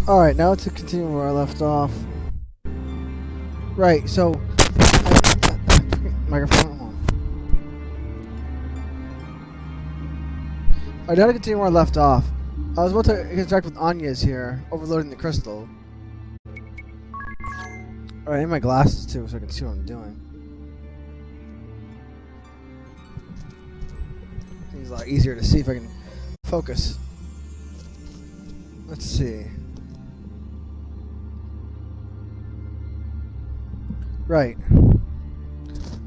Alright, now to continue where I left off. Right, so... microphone on. Alright, now to continue where I left off. I was about to interact with Anya's here, overloading the crystal. Alright, I need my glasses too, so I can see what I'm doing. It's a lot easier to see if I can focus. Let's see. Right.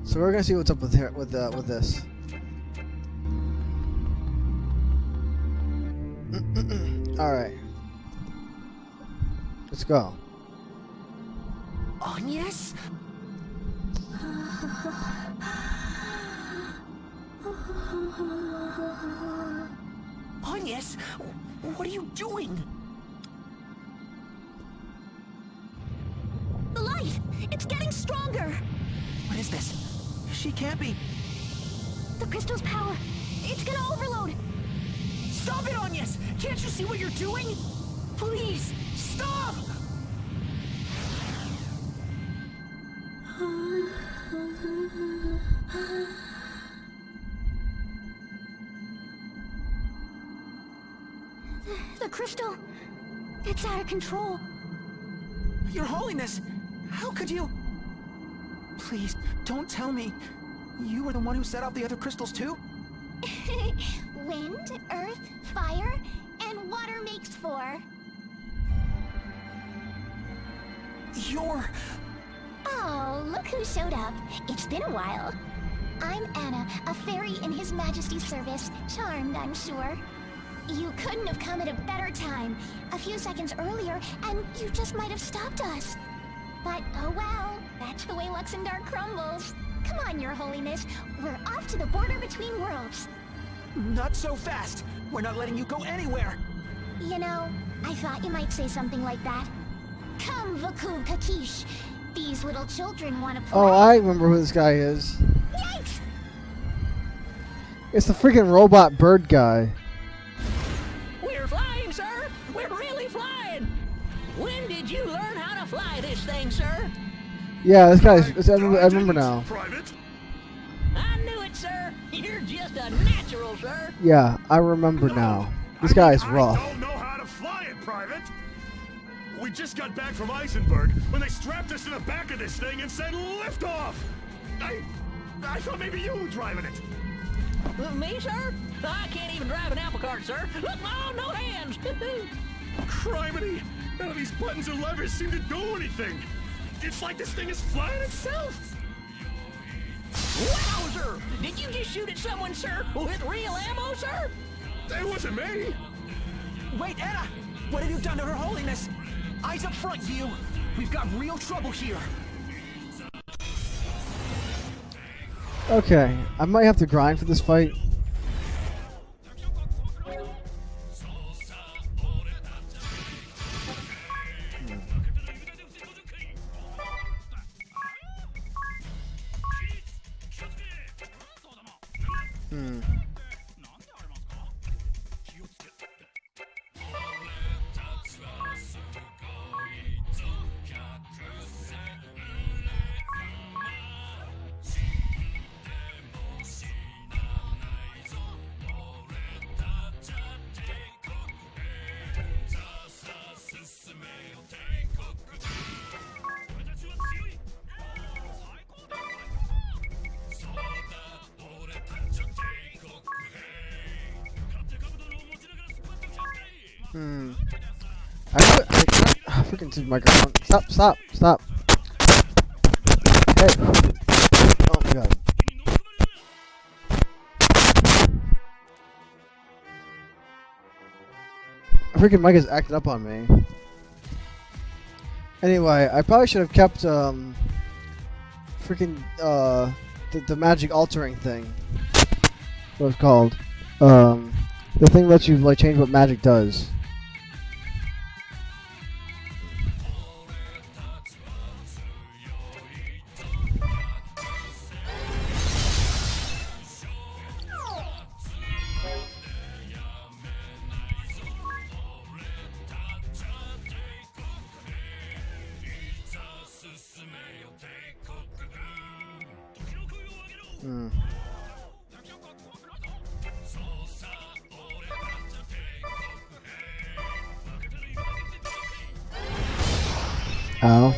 So we're gonna see what's up with here with this. All right. Let's go. Agnes? Agnes, what are you doing? The light! It's getting stronger! What is this? She can't be. The crystal's power! It's gonna overload! Stop it, Agnes! Can't you see what you're doing? Please, stop! The crystal... it's out of control. Your Holiness, how could you... Please, don't tell me. You were the one who set off the other crystals too? Wind, earth, fire, and water makes four. You're... Oh, look who showed up. It's been a while. I'm Anna, a fairy in His Majesty's service. Charmed, I'm sure. You couldn't have come at a better time. A few seconds earlier, and you just might have stopped us. But, oh well, that's the way Luxembourg crumbles. Come on, Your Holiness. We're off to the border between worlds. Not so fast. We're not letting you go anywhere. You know, I thought you might say something like that. Come, Vaku Kakish. These little children want to play. Oh, I remember who this guy is. Yikes! It's the freaking robot bird guy. We're flying, sir! We're really flying! When did you learn how to fly this thing, sir? Yeah, this guy's. I remember now. Private? I knew it, sir! You're just a natural, sir! Yeah, I remember now. This guy's rough. I don't know how to fly it, Private. We just got back from Eisenberg when they strapped us to the back of this thing and said lift off. I thought maybe you were driving it. Me, sir? I can't even drive an apple cart, sir! Look, oh, no hands! Criminy! None of these buttons or levers seem to do anything. It's like this thing is flying itself. Wowzer! Did you just shoot at someone, sir? With real ammo, sir? It wasn't me. Wait, Anna! What have you done to Her Holiness? Eyes up front, you! We've got real trouble here. Okay, I might have to grind for this fight. I freaking see the microphone. Stop. Hey. Oh my god. Freaking mic is acting up on me. Anyway, I probably should have kept freaking the magic altering thing. What it's called. The thing lets you like change what magic does. Hmm. Ow.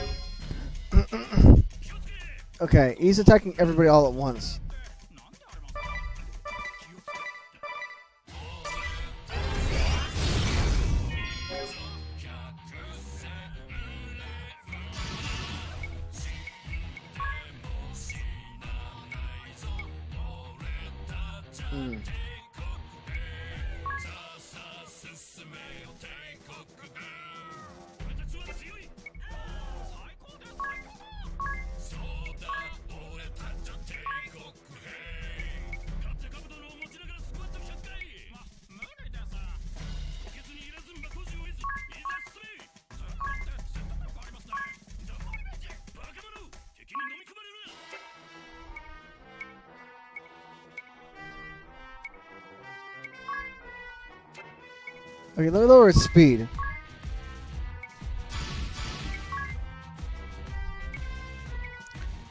Okay, he's attacking everybody all at once. Hmm. Okay, let me lower its speed.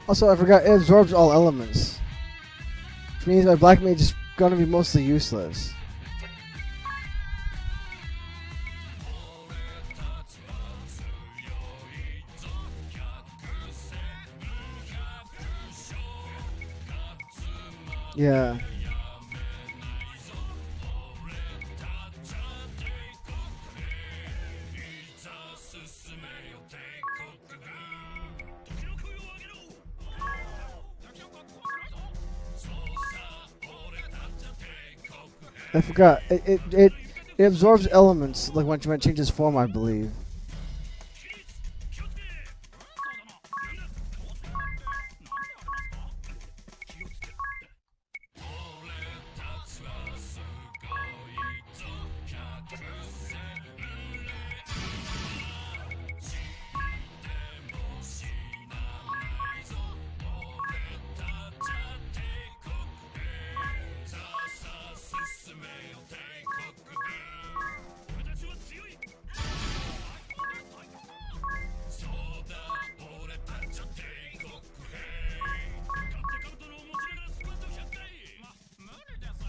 Also, I forgot it absorbs all elements, which means my black mage is gonna be mostly useless. Yeah. I forgot. It absorbs elements like when it changes form, I believe.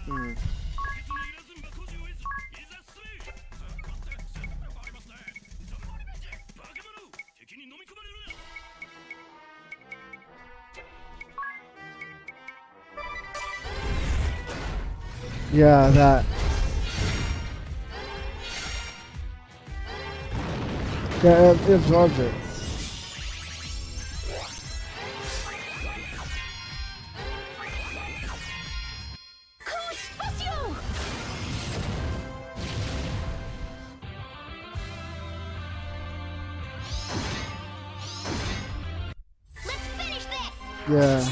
Hmm. Yeah, that. Yeah, it absorbs it. Yeah.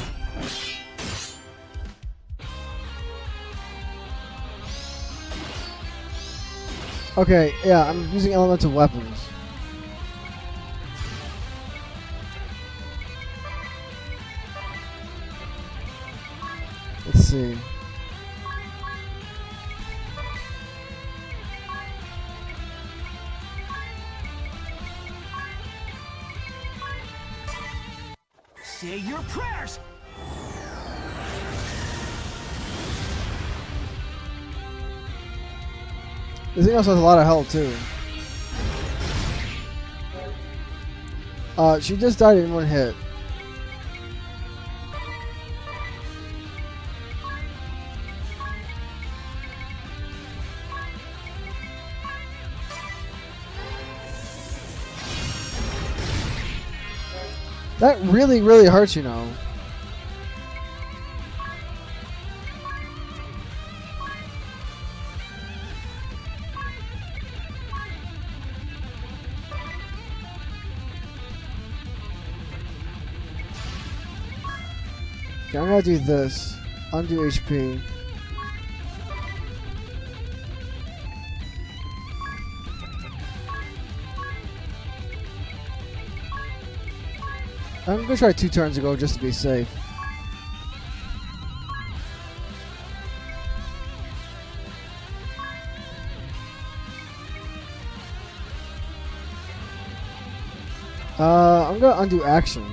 Okay, yeah, I'm using elemental weapons. Let's see. Say your prayers! This thing also has a lot of health too. She just died in one hit. That really, really hurts, you know. Okay, I'm gonna do this. Undo HP. I'm gonna try 2 turns ago just to be safe. I'm gonna undo action.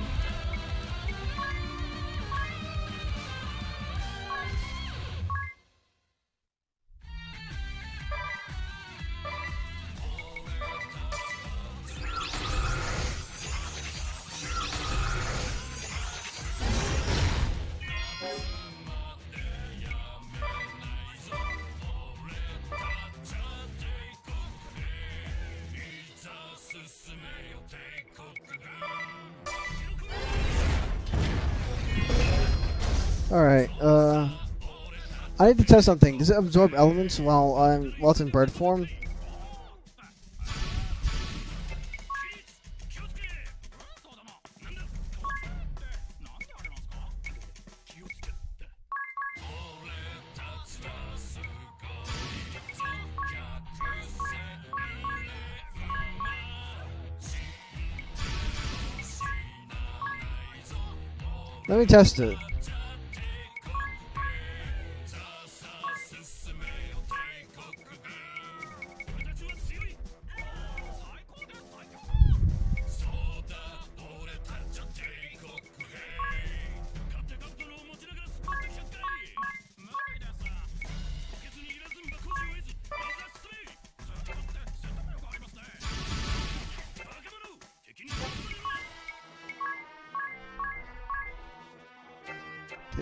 Alright, I need to test something. Does it absorb elements while it's in bird form? Let me test it.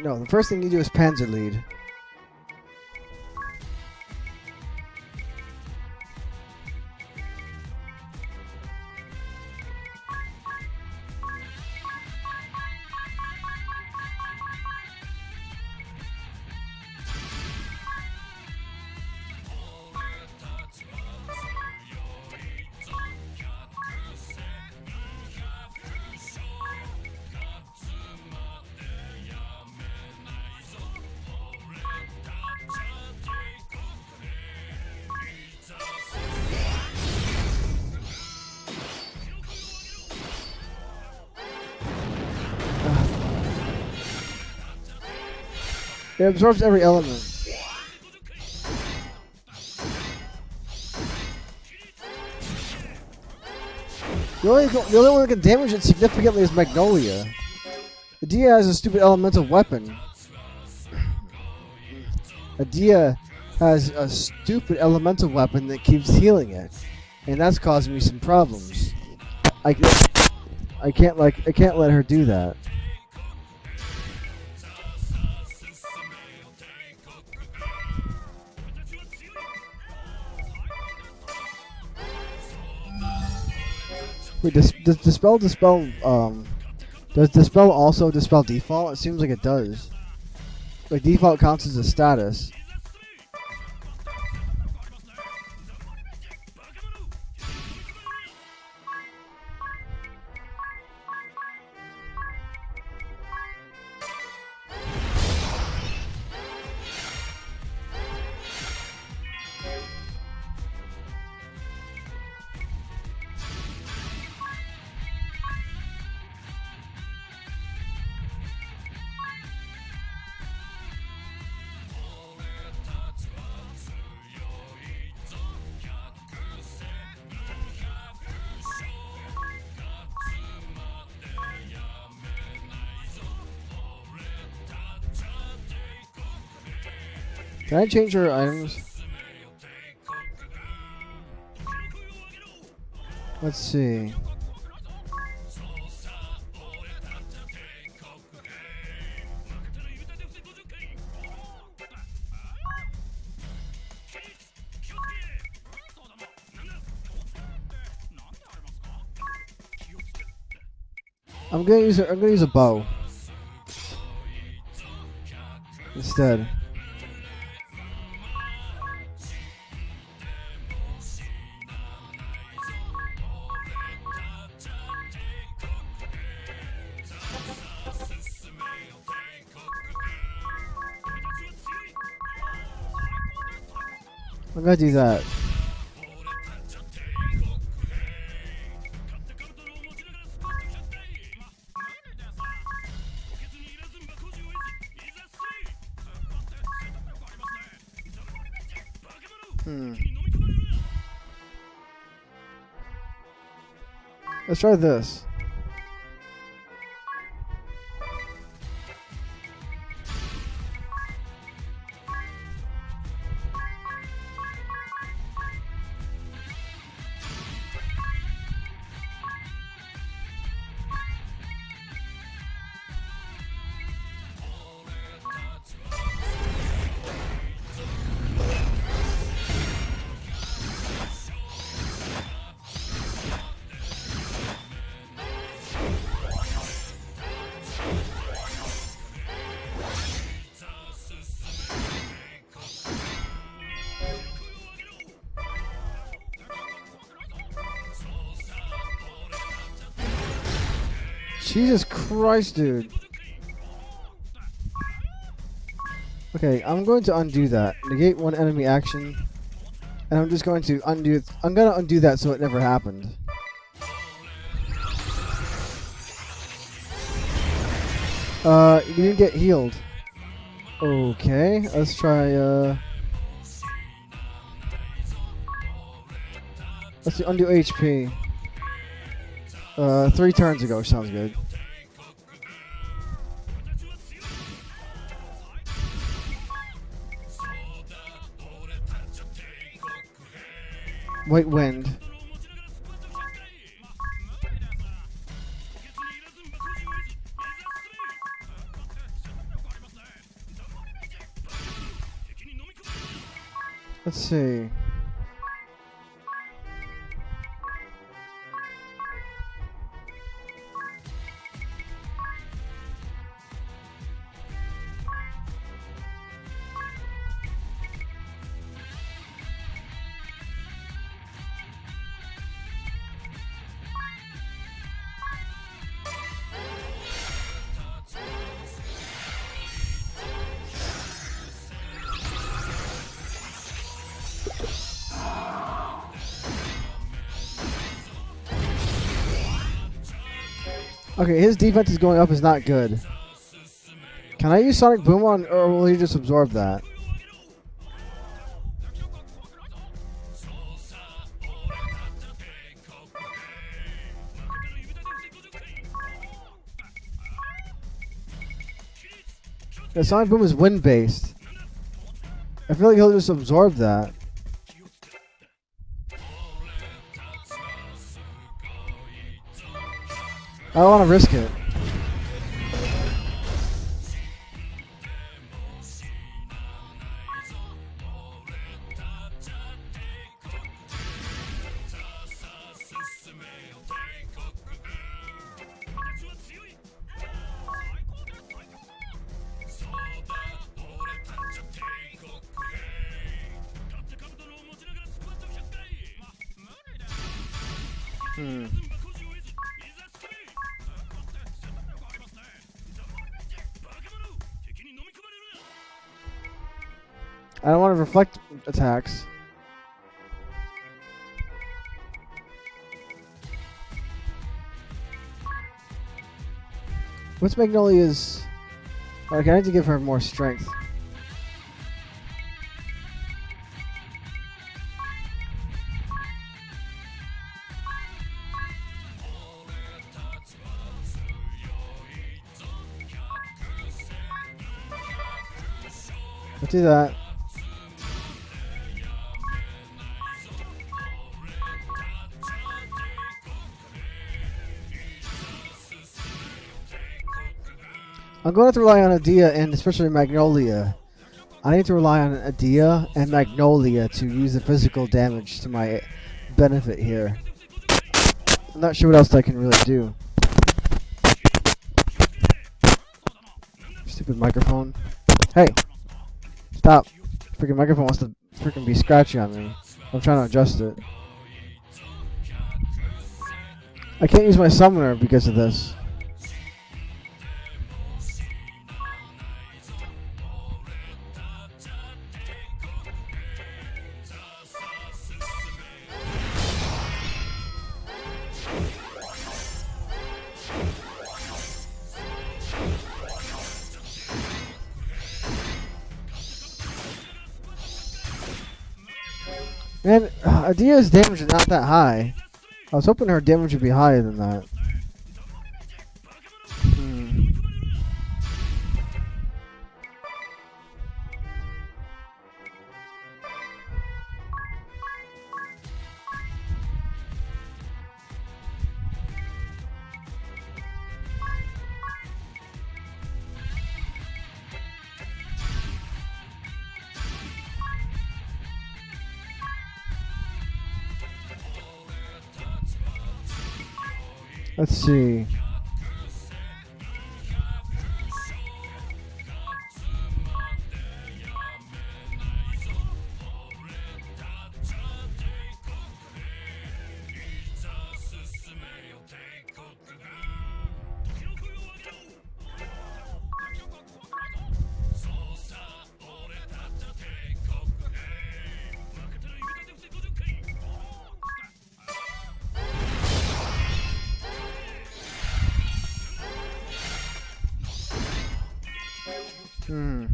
No, the first thing you do is panzer lead. It absorbs every element. The only one that can damage it significantly is Magnolia. Adia has a stupid elemental weapon. Adia has a stupid elemental weapon that keeps healing it, and that's causing me some problems. I can't let her do that. Wait, does Dispel, does Dispel also dispel default? It seems like it does. Like, default counts as a status. Can I change her items? Let's see. I'm gonna use a bow instead. I'm gonna do that. Let's try this. Jesus Christ, dude. Okay, I'm going to undo that. Negate one enemy action. And I'm just going to undo it. I'm going to undo that so it never happened. You didn't get healed. Okay, let's try, let's do undo HP. 3 turns ago, sounds good. White wind. Let's see. Okay, his defense is going up is not good. Can I use Sonic Boom on, or will he just absorb that? Yeah, Sonic Boom is wind-based. I feel like he'll just absorb that. I don't want to risk it. I don't want to reflect attacks. What's Magnolia's... Okay, I need to give her more strength. Let's do that. I'm going to have to rely on Adia and especially Magnolia. I need to rely on Adia and Magnolia to use the physical damage to my benefit here. I'm not sure what else I can really do. Stupid microphone. Hey! Stop. Freaking microphone wants to freaking be scratchy on me. I'm trying to adjust it. I can't use my summoner because of this. Man, Adia's damage is not that high. I was hoping her damage would be higher than that. Let's see. Hmm.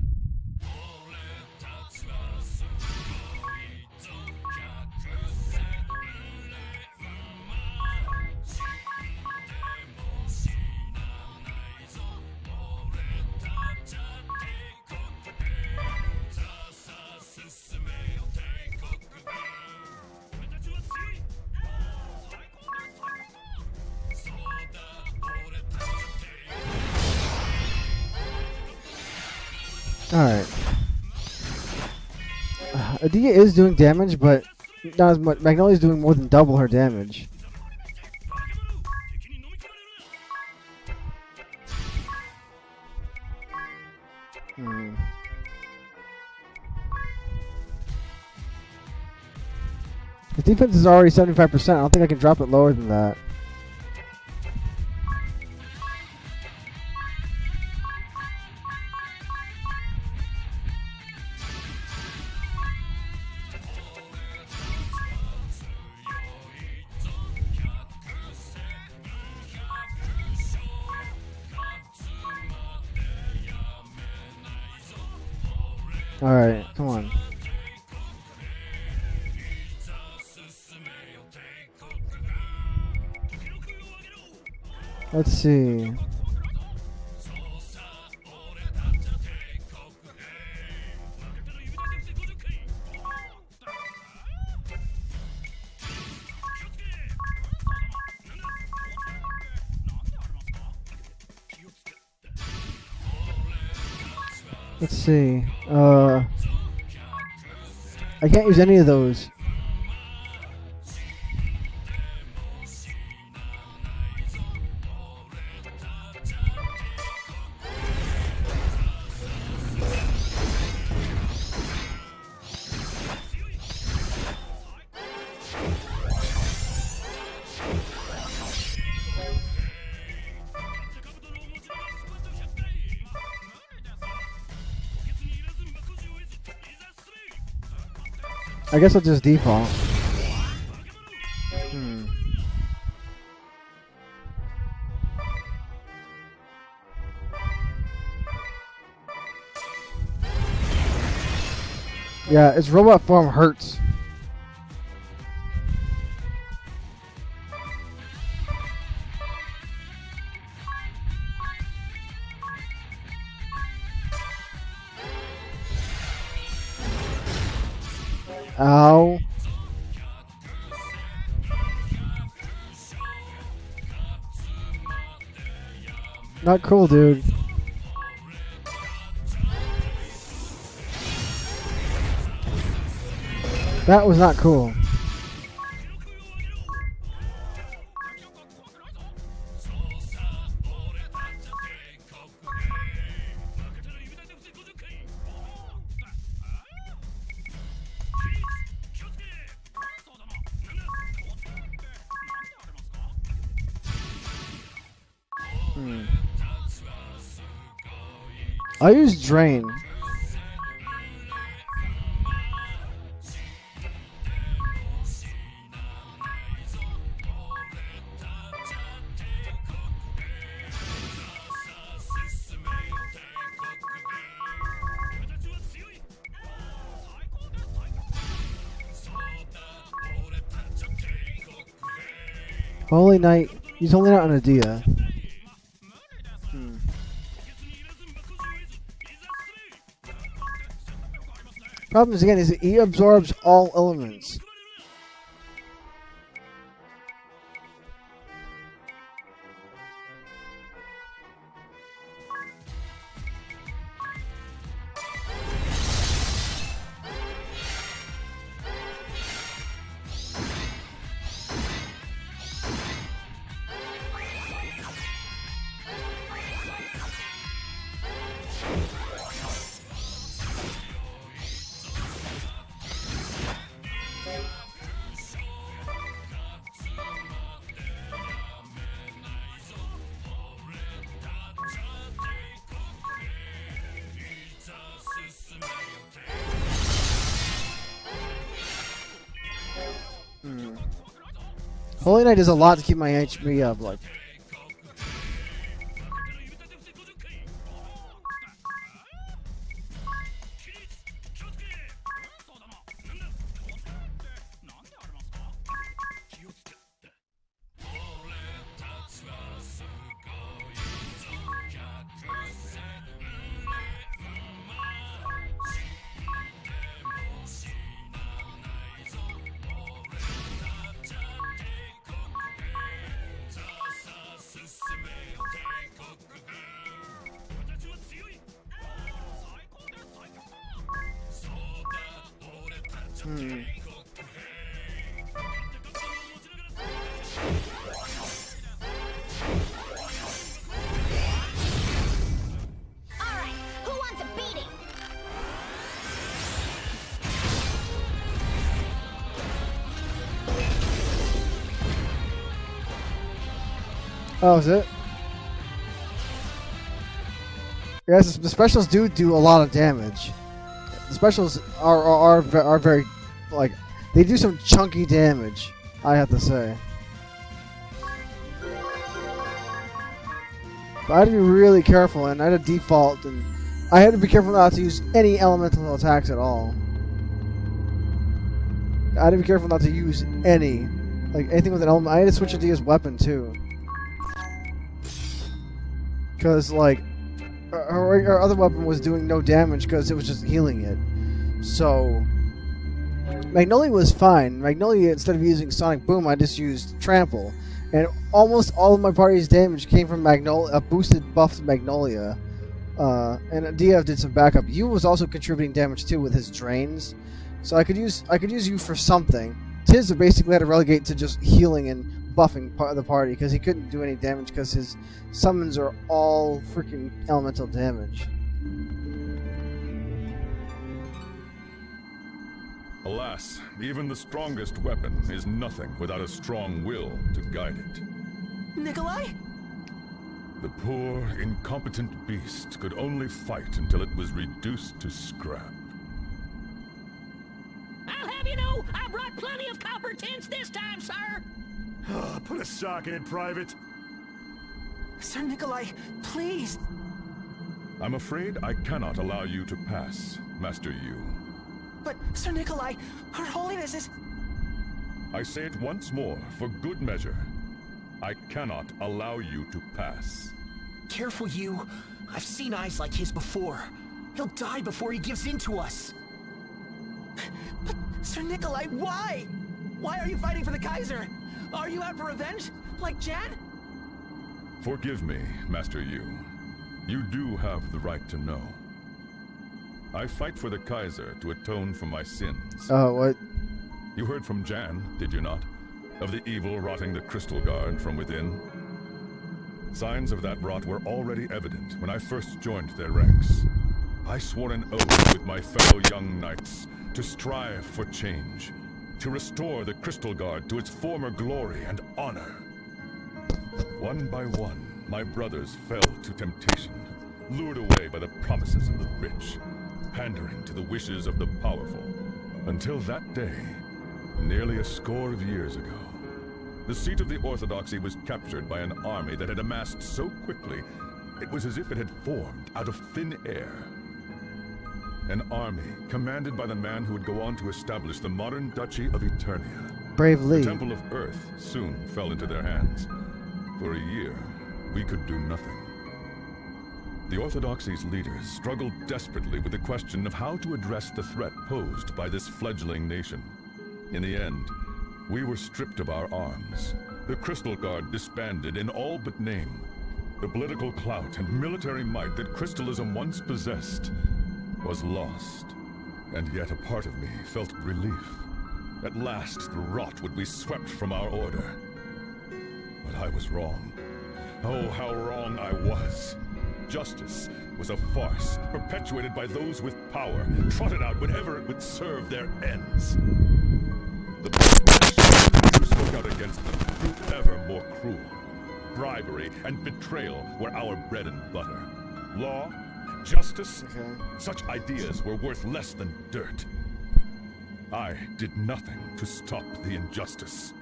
Alright. Adia is doing damage, but not as much. Magnolia's doing more than double her damage. Hmm. His defense is already 75%. I don't think I can drop it lower than that. Alright, come on. Let's see. Let's see. I can't use any of those. I guess I'll just default. Yeah, its robot form hurts. Ow. Not cool, dude. That was not cool. I'll use Drain. Holy Knight. Use Holy Knight on Adia. Problem is, again, is he absorbs all elements. Holy Knight does a lot to keep my HP up, like. Alright, who wants a beating? Oh, is it? Yes, the specials do a lot of damage. The specials are very, like, they do some chunky damage, I have to say. But I had to be really careful, and I had a default, and I had to be careful not to use any elemental attacks at all. I had to be careful not to use anything with an element. I had to switch to Dia's weapon too, because like her other weapon was doing no damage because it was just healing it. So Magnolia was fine. Magnolia, instead of using Sonic Boom, I just used Trample. And almost all of my party's damage came from Magnolia, a boosted buff to Magnolia. And Dia did some backup. Yu was also contributing damage too with his drains. So I could use you for something. Tiz basically had to relegate to just healing and buffing the party because he couldn't do any damage because his summons are all freaking elemental damage. Alas, even the strongest weapon is nothing without a strong will to guide it. Nikolai? The poor, incompetent beast could only fight until it was reduced to scrap. I'll have you know, I brought plenty of copper tins this time, sir. Put a sock in it, Private. Sir Nikolai, please. I'm afraid I cannot allow you to pass, Master Yu. But, Sir Nikolai, Her Holiness is... I say it once more, for good measure. I cannot allow you to pass. Careful, you. I've seen eyes like his before. He'll die before he gives in to us. But, Sir Nikolai, why? Why are you fighting for the Kaiser? Are you out for revenge? Like Jan? Forgive me, Master Yu. You do have the right to know. I fight for the Kaiser to atone for my sins. Oh, what? You heard from Jan, did you not? Of the evil rotting the Crystal Guard from within. Signs of that rot were already evident when I first joined their ranks. I swore an oath with my fellow young knights to strive for change, to restore the Crystal Guard to its former glory and honor. One by one, my brothers fell to temptation, lured away by the promises of the rich, pandering to the wishes of the powerful. Until that day, nearly a score of years ago, the seat of the Orthodoxy was captured by an army that had amassed so quickly, it was as if it had formed out of thin air. An army commanded by the man who would go on to establish the modern Duchy of Eternia. Brave Lee. The Temple of Earth soon fell into their hands. For a year, we could do nothing. The Orthodoxy's leaders struggled desperately with the question of how to address the threat posed by this fledgling nation. In the end, we were stripped of our arms. The Crystal Guard disbanded in all but name. The political clout and military might that Crystalism once possessed was lost. And yet a part of me felt relief. At last, the rot would be swept from our order. But I was wrong. Oh, how wrong I was. Justice was a farce, perpetuated by those with power, trotted out whenever it would serve their ends. The backlash who spoke out against them proved ever more cruel. Bribery and betrayal were our bread and butter. Law, justice, such ideas were worth less than dirt. I did nothing to stop the injustice.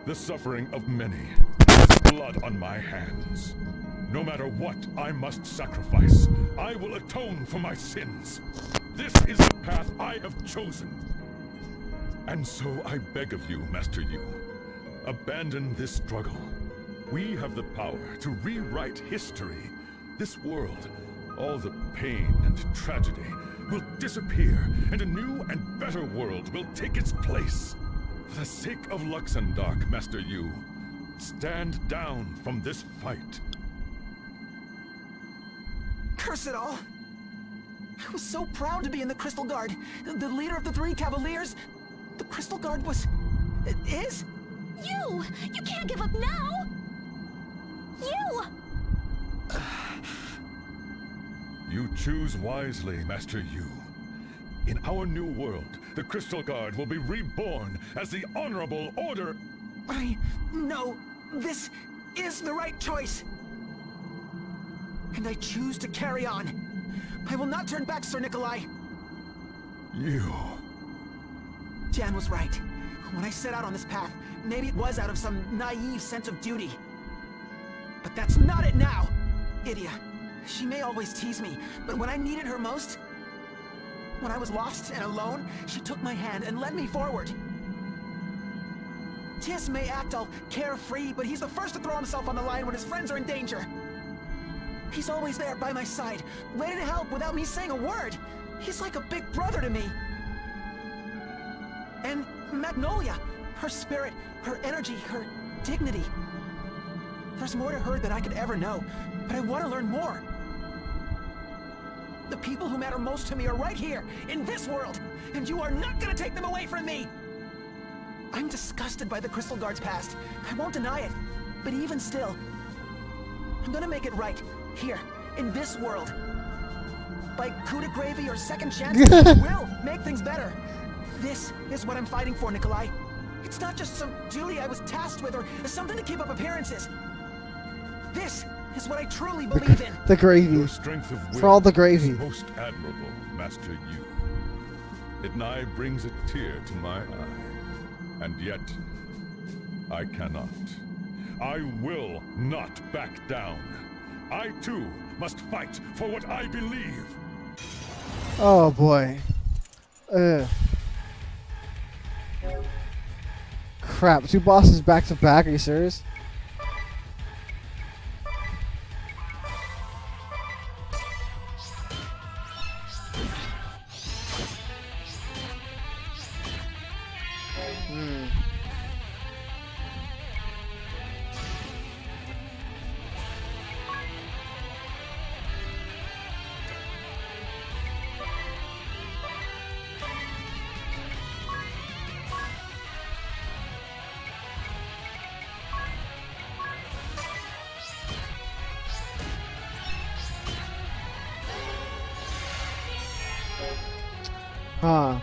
The suffering of many has blood on my hands. No matter what I must sacrifice, I will atone for my sins. This is the path I have chosen. And so I beg of you, Master Yu, abandon this struggle. We have the power to rewrite history. This world, all the pain and tragedy, will disappear, and a new and better world will take its place. For the sake of Luxemdark, Master Yu, stand down from this fight. Curse it all! I was so proud to be in the Crystal Guard. The leader of the 3 Cavaliers. The Crystal Guard was... is? You! You can't give up now! You! You choose wisely, Master Yu. In our new world, the Crystal Guard will be reborn as the Honorable Order. I know this is the right choice. And I choose to carry on. I will not turn back, Sir Nikolai. You... Jan was right. When I set out on this path, maybe it was out of some naive sense of duty. But that's not it now! Idia, she may always tease me, but when I needed her most, when I was lost and alone, she took my hand and led me forward. Tis may act all carefree, but he's the first to throw himself on the line when his friends are in danger. He's always there by my side, ready to help without me saying a word. He's like a big brother to me. And Magnolia, her spirit, her energy, her dignity. There's more to her than I could ever know, but I want to learn more. The people who matter most to me are right here, in this world, and you are not gonna take them away from me! I'm disgusted by the Crystal Guard's past. I won't deny it, but even still, I'm gonna make it right, here, in this world. By coup de gravy or second chance, we'll make things better. This is what I'm fighting for, Nikolai. It's not just some duty I was tasked with or something to keep up appearances. This is what I truly believe in. The gravy. Your strength of will For all the gravy. is most admirable, Master Yu. It nigh brings a tear to my eye. And yet, I cannot. I will not back down. I too must fight for what I believe. Oh boy. Crap, 2 bosses back to back, are you serious? Huh.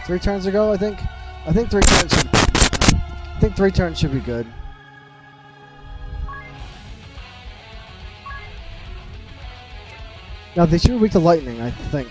Three turns ago, I think. I think 3 turns. I think 3 turns should be good. Now they should be weak to lightning, I think.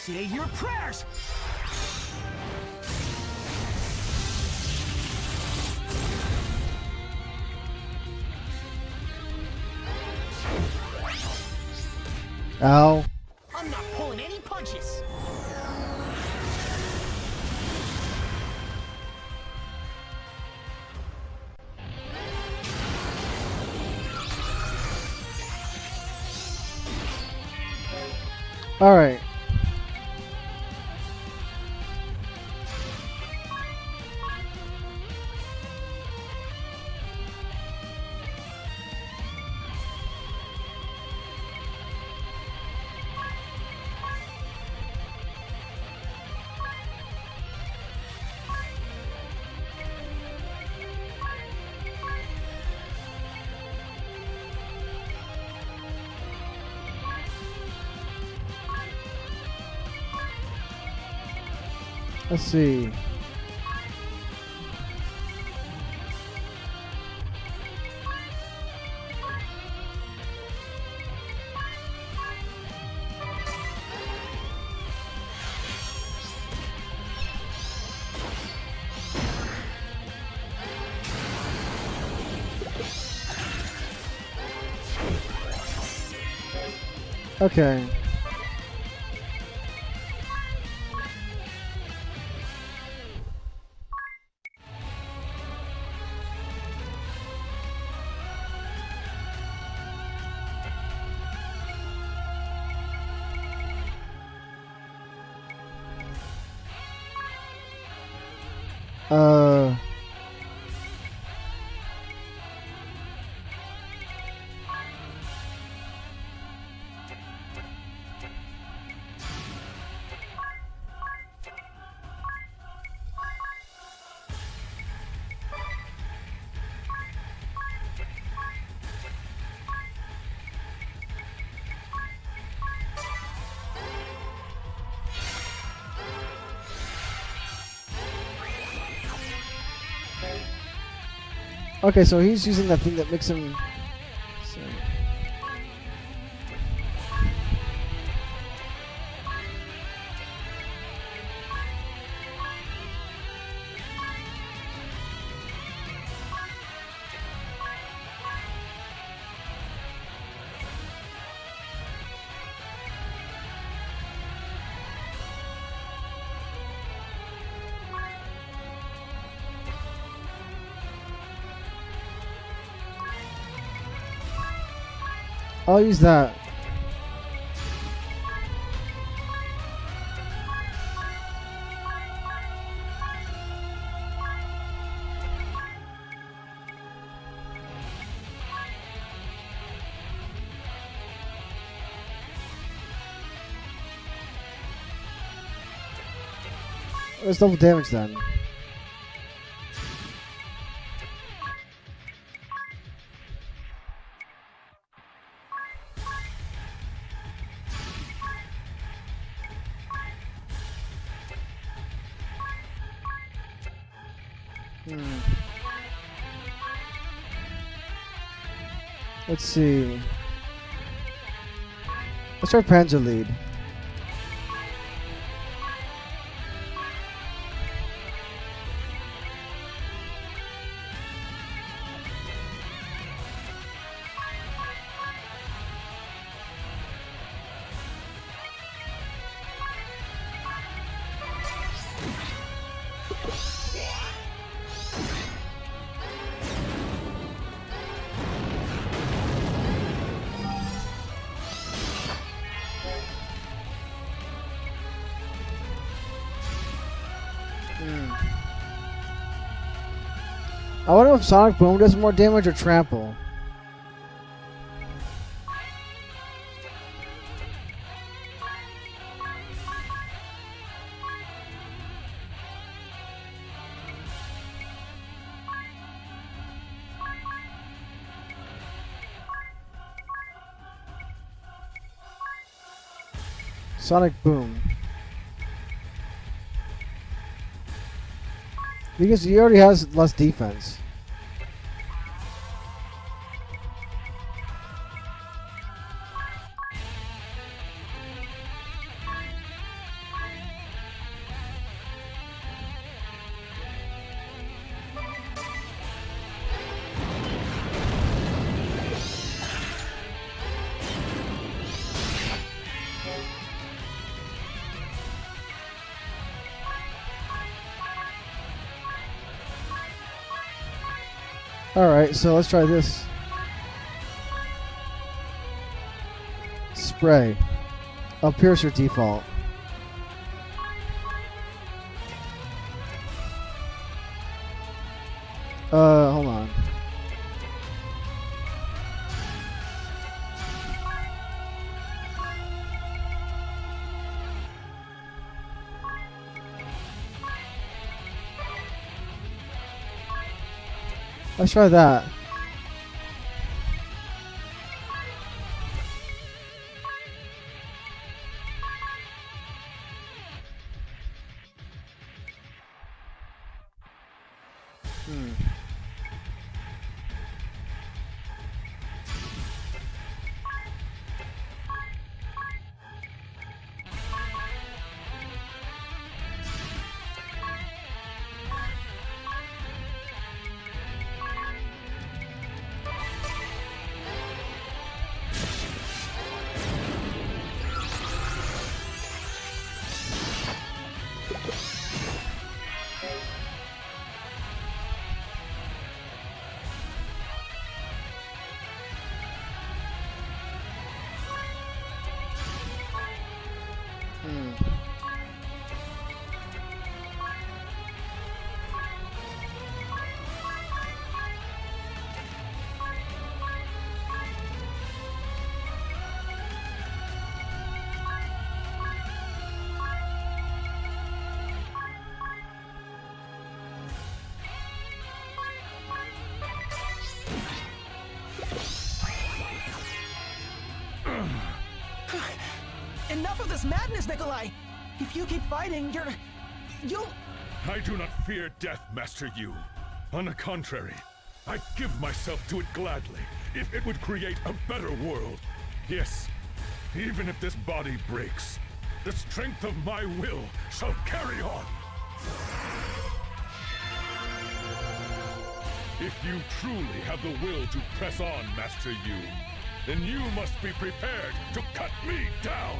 Say your prayers! Ow. I'm not pulling any punches! Alright. Let's see. Okay. Uh. Okay, so he's using that thing that makes him. So. I'll use that. Let's double damage then. Let's see. Let's try Panzer lead. I wonder if Sonic Boom does more damage or Trample. Sonic Boom. Because he already has less defense. Alright, so let's try this. Spray. I'll pierce your default. Hold on. Let's try that. Hmm. Enough of this madness, Nikolai! If you keep fighting, you'll... I do not fear death, Master Yu. On the contrary, I give myself to it gladly, if it would create a better world. Yes, even if this body breaks, the strength of my will shall carry on. If you truly have the will to press on, Master Yu, then you must be prepared to cut me down.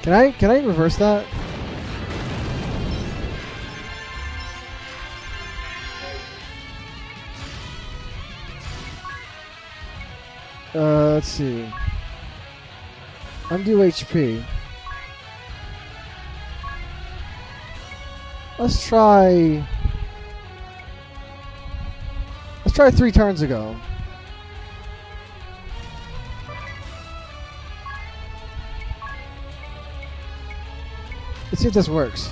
Can I reverse that? Let's see. Undo HP. Let's try 3 turns ago. Let's see if this works.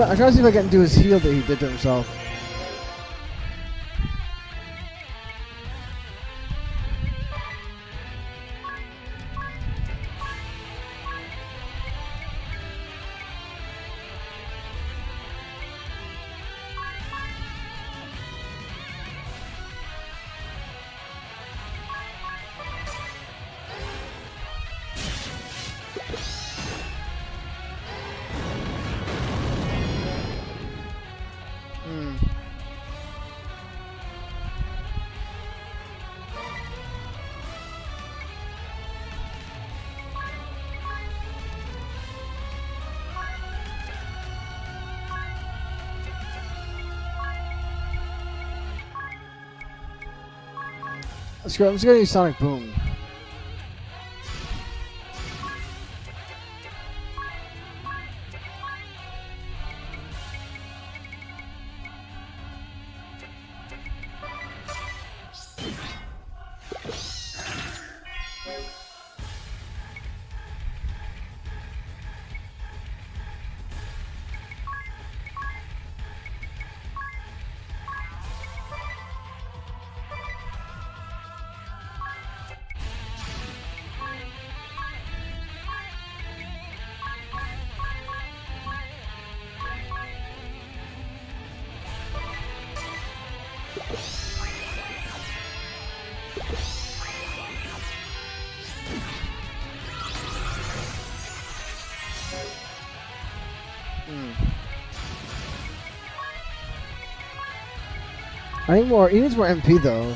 I'm trying to see if I can do his heal that he did to himself. Screw it, I'm just gonna use Sonic Boom. I need more. He needs more MP though.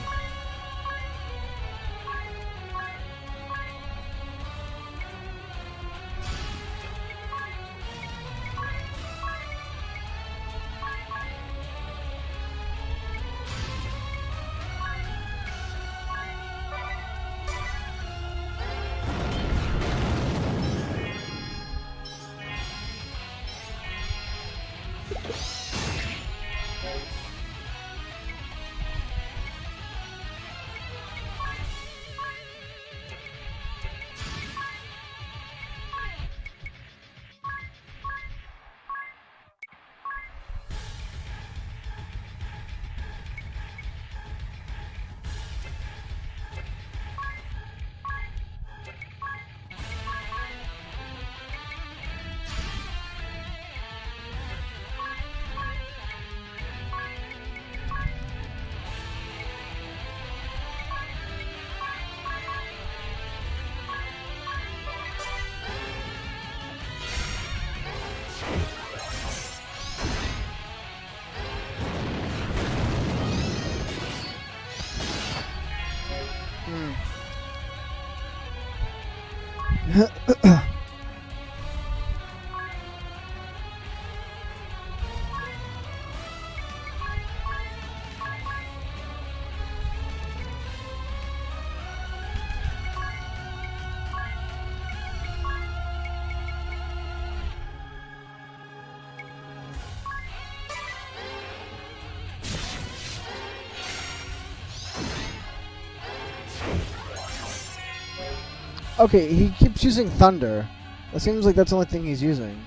Okay, he keeps using thunder. It seems like that's the only thing he's using.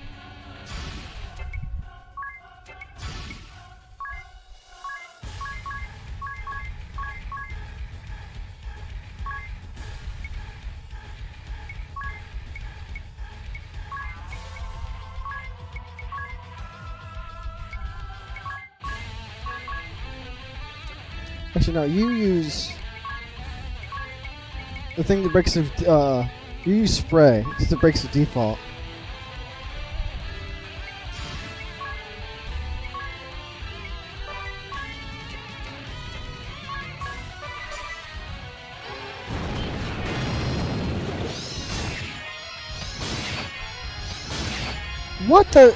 Actually, no, you use the thing that breaks the, you use spray. It's that breaks the default. What the?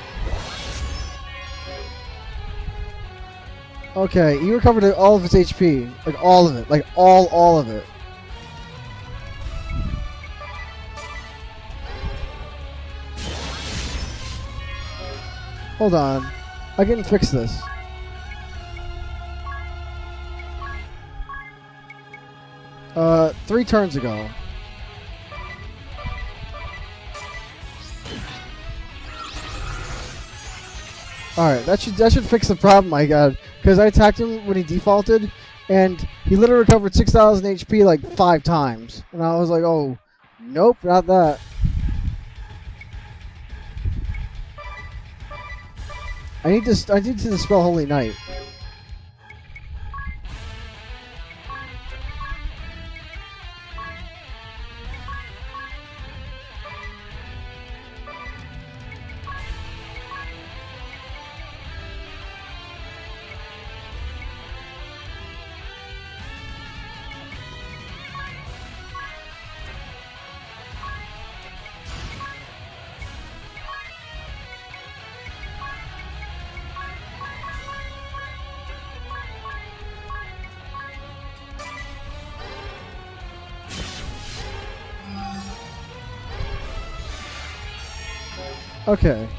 Okay, you recovered all of his HP. Like, all of it. Like, all of it. Hold on. I can fix this. Three turns ago. Alright, that should fix the problem I got. Because I attacked him when he defaulted, and he literally recovered 6,000 HP like 5 times. And I was like, oh, nope, not that. I need to dispel Holy Night. Okay.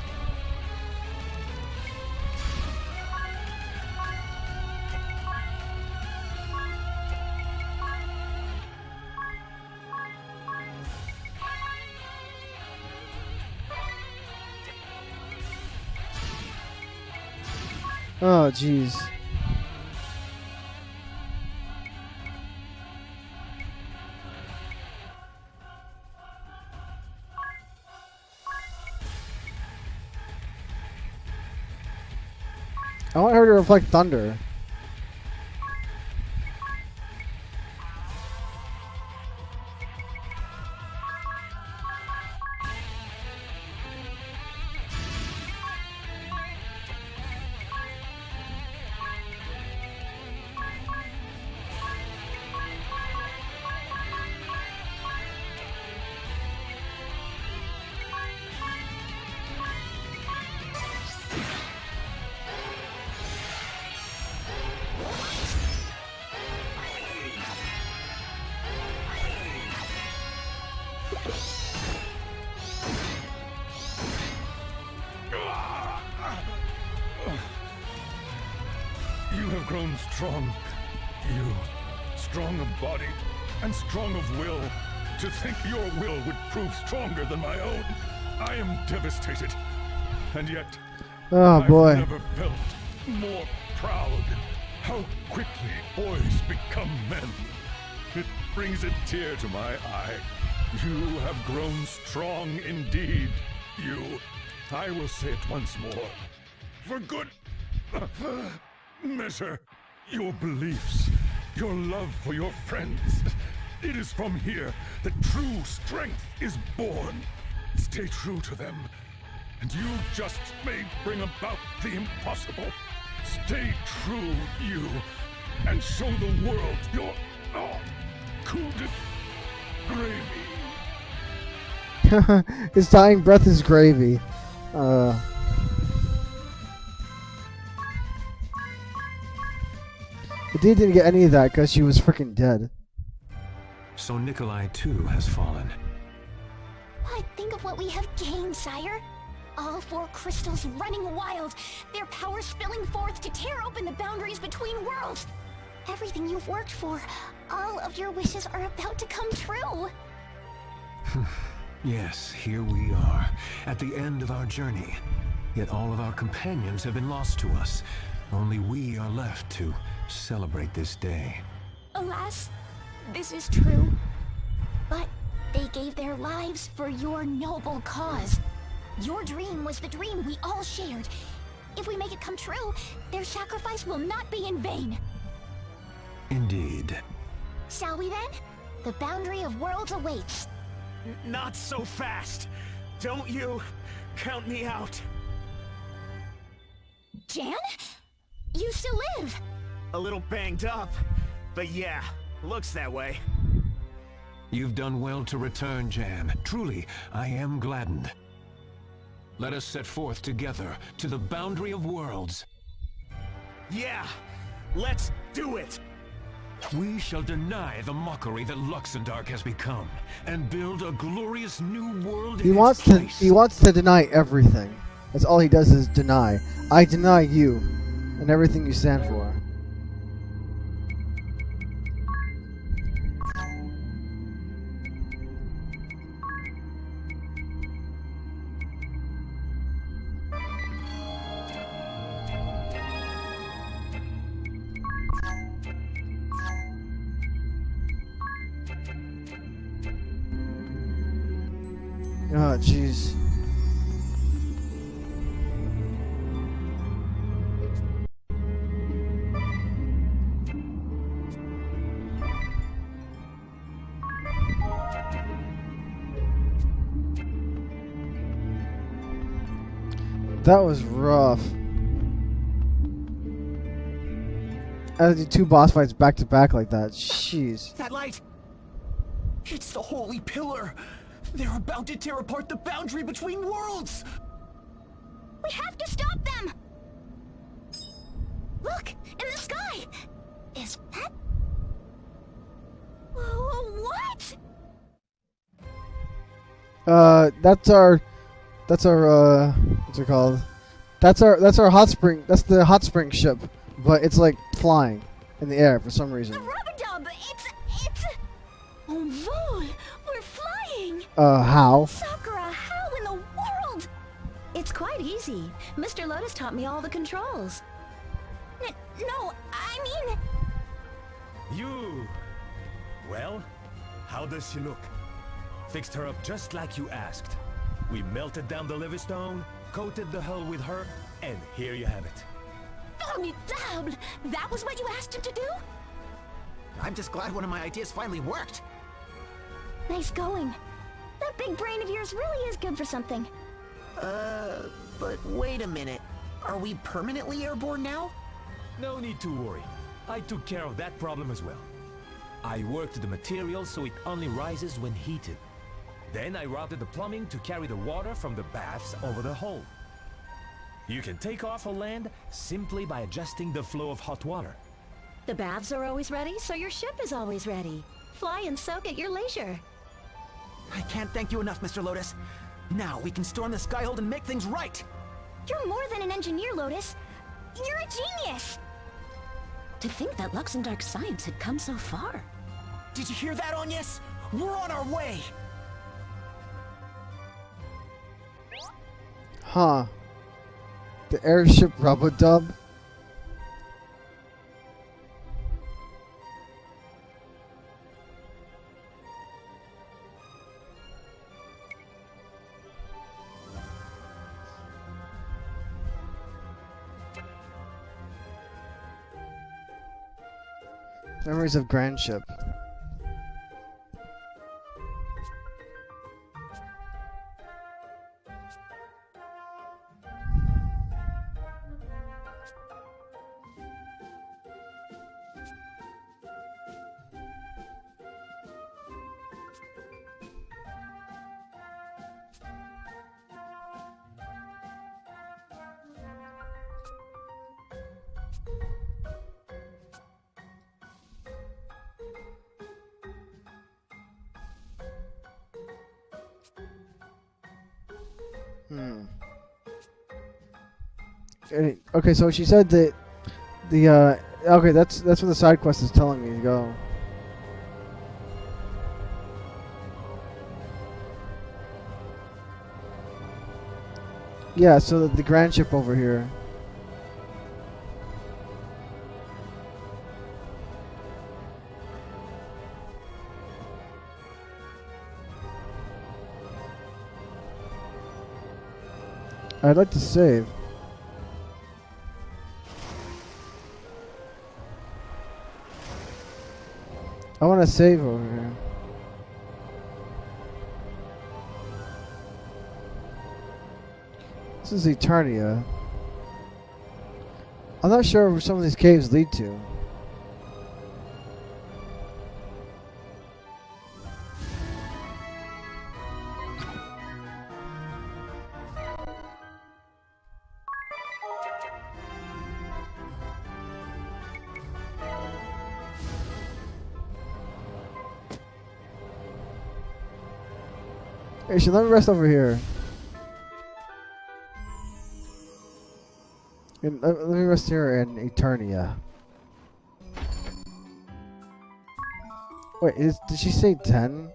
Oh, jeez. I want her to reflect thunder. You have grown strong. You, strong of body and strong of will. To think your will would prove stronger than my own. I am devastated. And yet, Oh boy. I've never felt more proud. How quickly boys become men. It brings a tear to my eye. You have grown strong indeed. You. I will say it once more. For good measure. Your beliefs, your love for your friends. It is from here that true strength is born. Stay true to them, and you just may bring about the impossible. Stay true, you, and show the world your coup de gravy. His dying breath is gravy. The D didn't get any of that because she was freaking dead. So Nikolai too has fallen. But think of what we have gained, sire. All 4 crystals running wild, their power spilling forth to tear open the boundaries between worlds. Everything you've worked for, all of your wishes are about to come true. Yes, here we are, at the end of our journey. Yet all of our companions have been lost to us. Only we are left to celebrate this day. Alas, this is true. But they gave their lives for your noble cause. Your dream was the dream we all shared. If we make it come true, their sacrifice will not be in vain. Indeed. Shall we then? The boundary of worlds awaits. Not so fast. Don't you count me out. Jan? You still live! A little banged up, but yeah, looks that way. You've done well to return, Jan. Truly, I am gladdened. Let us set forth together to the boundary of worlds. Yeah, let's do it! We shall deny the mockery that Luxembourg has become, and build a glorious new world in its place. He wants to deny everything. That's all he does is deny. I deny you and everything you stand for. Oh, jeez. That was rough. I had to do 2 boss fights back to back like that. Jeez. That light! It's the Holy Pillar! They're about to tear apart the boundary between worlds! We have to stop them! Look! In the sky! Is that... What? That's our what's it called? That's our hot spring. That's the hot spring ship, but it's like flying in the air for some reason. The rubber-dub! It's... Oh, Vol! We're flying! How? Sakura, how in the world? It's quite easy. Mr. Lotus taught me all the controls. No, I mean... You! Well, how does she look? Fixed her up just like you asked. We melted down the Livingstone, coated the hull with her, and here you have it. Formidable! That was what you asked him to do? I'm just glad one of my ideas finally worked. Nice going. That big brain of yours really is good for something. But wait a minute. Are we permanently airborne now? No need to worry. I took care of that problem as well. I worked the material so it only rises when heated. Then I routed the plumbing to carry the water from the baths over the hull. You can take off or land simply by adjusting the flow of hot water. The baths are always ready, so your ship is always ready. Fly and soak at your leisure. I can't thank you enough, Mr. Lotus. Now we can storm the Skyhold and make things right. You're more than an engineer, Lotus. You're a genius! To think that Luxembourg's science had come so far. Did you hear that, Agnes? We're on our way! Huh. The airship rubber-dub? Memories of Grand Ship. Okay, so she said that the okay, that's what the side quest is telling me to go. Yeah, so the grand ship over here. I'd like to save. I want to save over here. This is Eternia. I'm not sure where some of these caves lead to. Hey, should let me rest over here. And let me rest here in Eternia. Wait, did she say 10?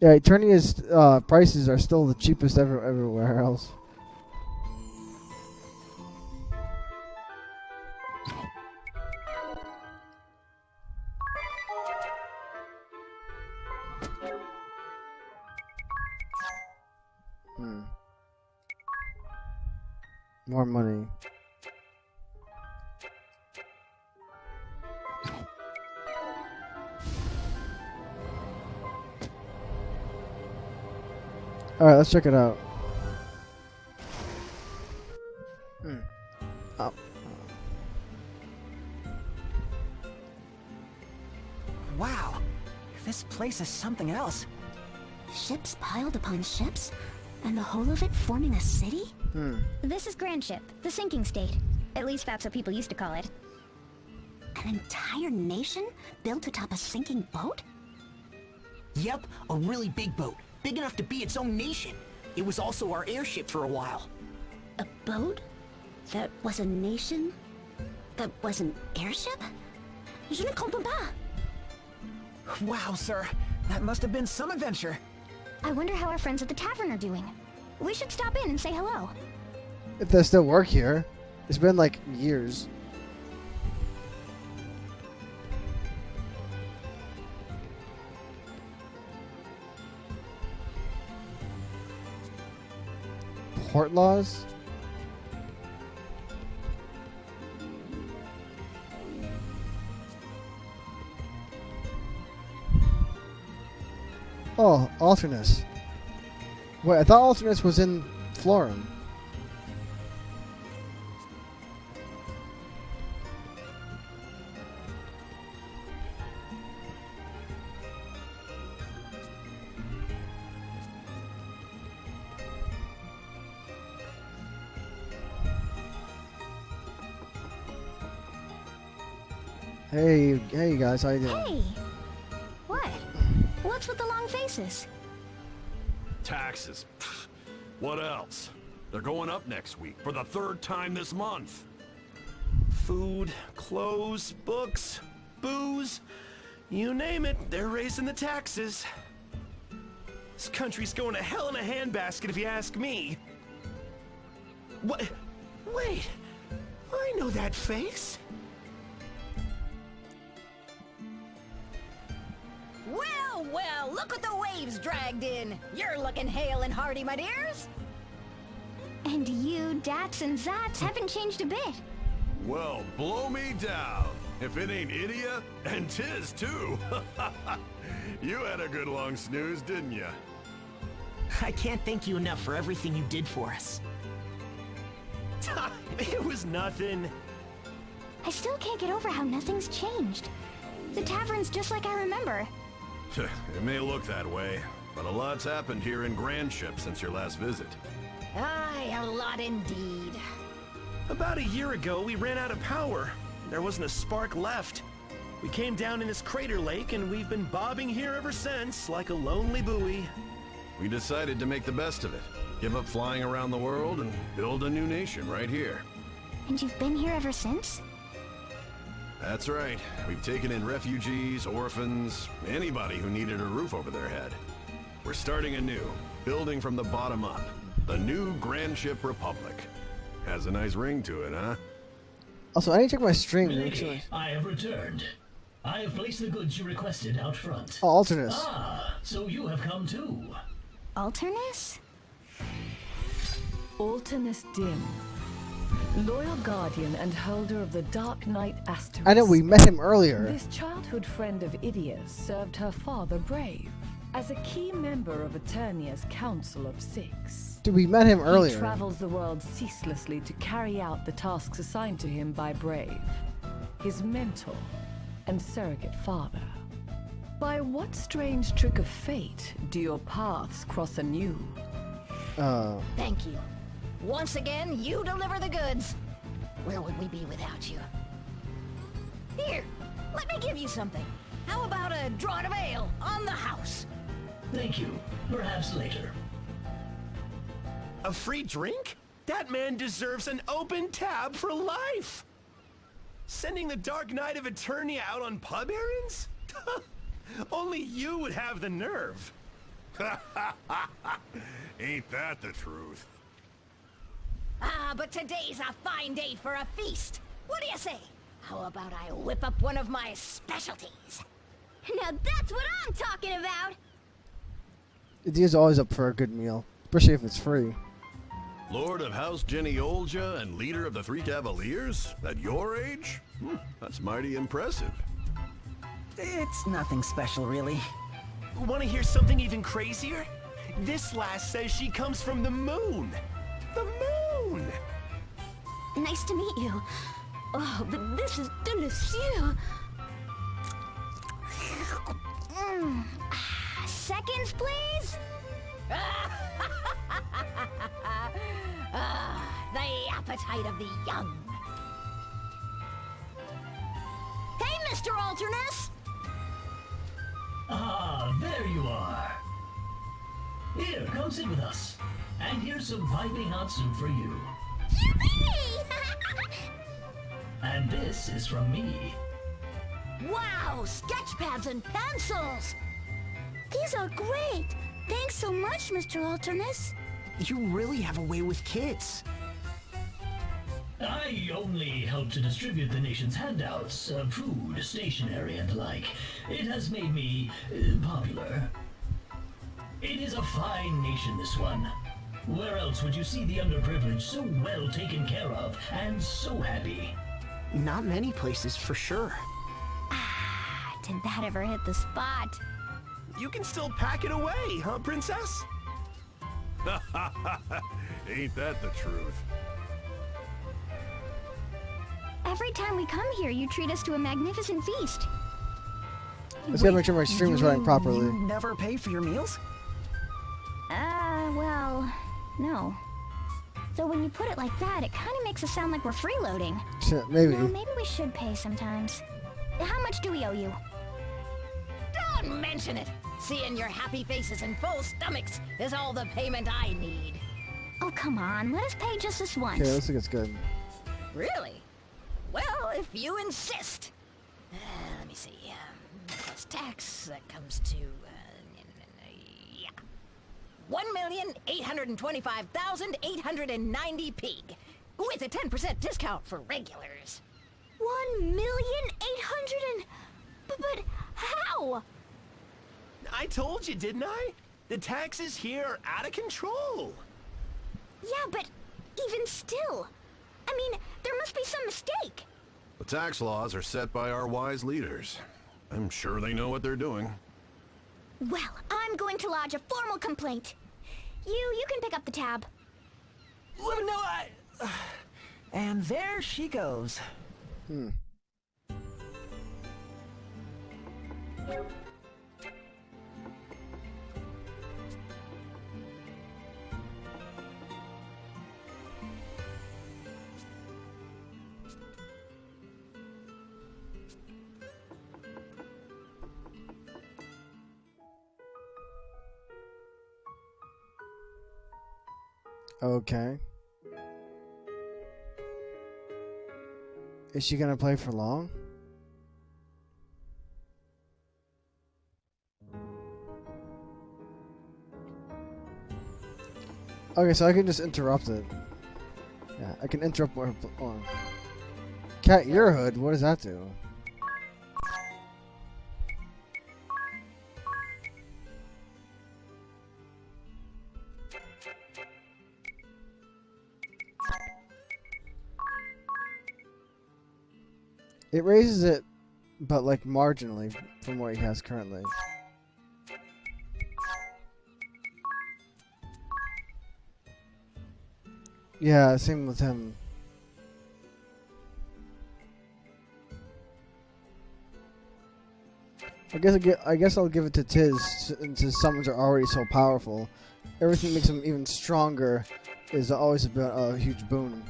Yeah, Eternia's prices are still the cheapest everywhere else. More money. Alright, let's check it out. Oh. Wow, this place is something else. Ships piled upon ships? And the whole of it forming a city? This is Grand Ship, the sinking state. At least that's what people used to call it. An entire nation built atop a sinking boat? Yep, a really big boat. Big enough to be its own nation. It was also our airship for a while. A boat? That was a nation? That was an airship? Je ne comprends pas. Wow, sir. That must have been some adventure. I wonder how our friends at the tavern are doing. We should stop in and say hello. If they still work here. It's been like years. Port laws? Oh, Alternis. Wait, I thought Alternis was in Florum. Hey guys, how you doing? Hey! What? What's with the long faces? Taxes. Pfft. What else? They're going up next week for the 3rd time this month. Food, clothes, books, booze, you name it, they're raising the taxes. This country's going to hell in a handbasket if you ask me. What? Wait, I know that face. Well, well, look what the waves dragged in. You're looking hale and hearty, my dears. And you, Dats and Zats, haven't changed a bit. Well, blow me down. If it ain't Idia, and 'tis too. You had a good long snooze, didn't you? I can't thank you enough for everything you did for us. It was nothing. I still can't get over how nothing's changed. The tavern's just like I remember. It may look that way, but a lot's happened here in Grand Ship since your last visit. Aye, a lot indeed. About a year ago, we ran out of power. There wasn't a spark left. We came down in this crater lake, and we've been bobbing here ever since, like a lonely buoy. we decided to make the best of it. Give up flying around the world and build a new nation right here. And you've been here ever since? That's right. We've taken in refugees, orphans, anybody who needed a roof over their head. We're starting anew, building from the bottom up. The new Grand Ship Republic. Has a nice ring to it, huh? Also, I need to check my stream. Milady, I have returned. I have placed the goods you requested out front. Oh, Alternis. Ah, so you have come too. Alternis? Alternis Dim. Loyal guardian and holder of the Dark Knight Asterisk. I know, we met him earlier. This childhood friend of Idia's served her father Brave as a key member of Eternia's Council of Six. Dude, we met him earlier. He travels the world ceaselessly to carry out the tasks assigned to him by Brave, his mentor and surrogate father. By what strange trick of fate do your paths cross anew? Thank you. Once again, you deliver the goods. Where would we be without you? Here, let me give you something. How about a draught of ale on the house? Thank you. Perhaps later. A free drink? That man deserves an open tab for life! Sending the Dark Knight of Eternia out on pub errands? Only you would have the nerve. Ain't that the truth? Ah, but today's a fine day for a feast. What do you say? How about I whip up one of my specialties? Now that's what I'm talking about! Idia's always up for a good meal, especially if it's free. Lord of House Jenny Olja and leader of the Three Cavaliers? At your age? That's mighty impressive. It's nothing special, really. Want to hear something even crazier? This lass says she comes from the moon. The moon! Nice to meet you. Oh, but this is delicious. Seconds, please? The appetite of the young. Hey, Mr. Alternis! Ah, there you are. Here, come sit with us. And here's some piping hot soup for you. And this is from me. Wow, sketch pads and pencils! These are great. Thanks so much, Mr. Alternis. You really have a way with kids. I only help to distribute the nation's handouts, food, stationery, and the like. It has made me popular. It is a fine nation, this one. Where else would you see the underprivileged so well taken care of and so happy? Not many places, for sure. Did that ever hit the spot? You can still pack it away, huh, princess? Ain't that the truth? Every time we come here, you treat us to a magnificent feast. Let's gotta make sure my stream is running properly. You never pay for your meals? Well, no. So when you put it like that, it kind of makes us sound like we're freeloading. Shit, maybe. No, maybe we should pay sometimes. How much do we owe you? Don't mention it! Seeing your happy faces and full stomachs is all the payment I need. Oh, come on. Let us pay just this once. Okay, looks like it's good. Really? Well, if you insist. Let me see. Plus tax, that comes to, yeah. 1,825,890 pig. With a 10% discount for regulars. 1,800,000 But how? I told you, didn't I? The taxes here are out of control. Yeah, but even still. I mean, there must be some mistake. The tax laws are set by our wise leaders. I'm sure they know what they're doing. Well, I'm going to lodge a formal complaint. You can pick up the tab. No, And there she goes. Okay. Is she gonna play for long? Okay, so I can just interrupt it. Yeah, I can interrupt her. Cat Earhood? What does that do? It raises it, but like marginally from what he has currently. Yeah, same with him. I guess I'll give it to Tiz since his summons are already so powerful. Everything makes him even stronger is always a huge boon.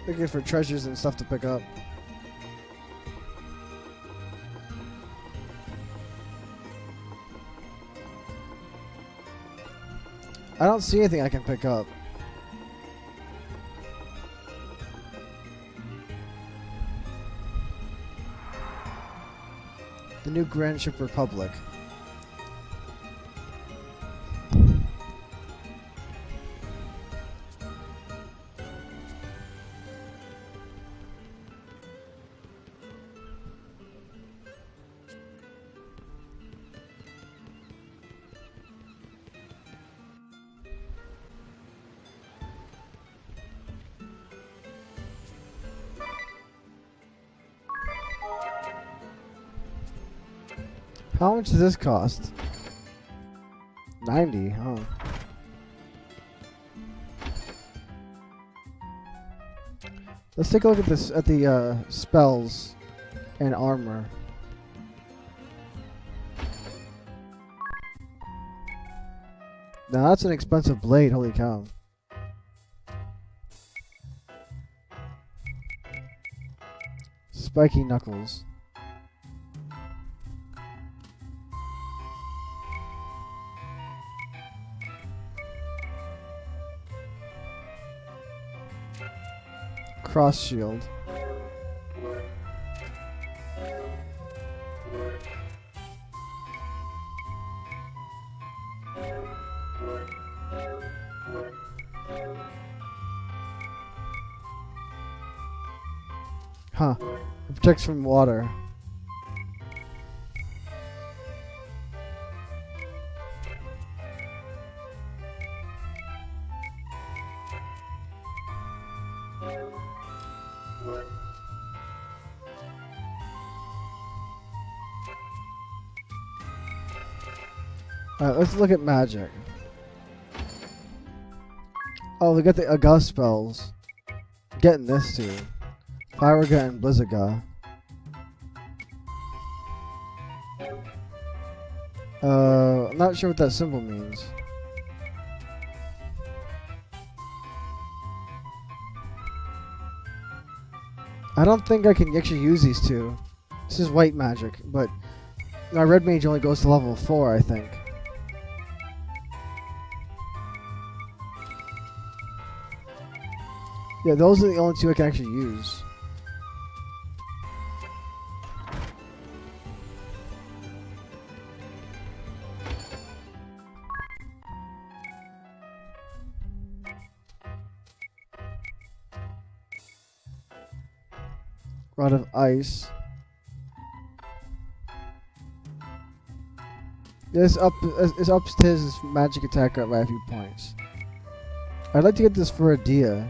Looking for treasures and stuff to pick up. I don't see anything I can pick up. The new Grand Ship Republic. How much does this cost? 90, huh? Let's take a look at this at the spells and armor. Now that's an expensive blade, holy cow. Spiky knuckles. Cross shield. Huh. It protects from water. Alright, let's look at magic. Oh, we got the August spells. Getting this too. Pyraga and Blizzaga. I'm not sure what that symbol means. I don't think I can actually use these two. This is white magic, but my red mage only goes to level 4, I think. Yeah, those are the only two I can actually use. Rod of Ice. This ups his magic attack by a few points. I'd like to get this for a Dia.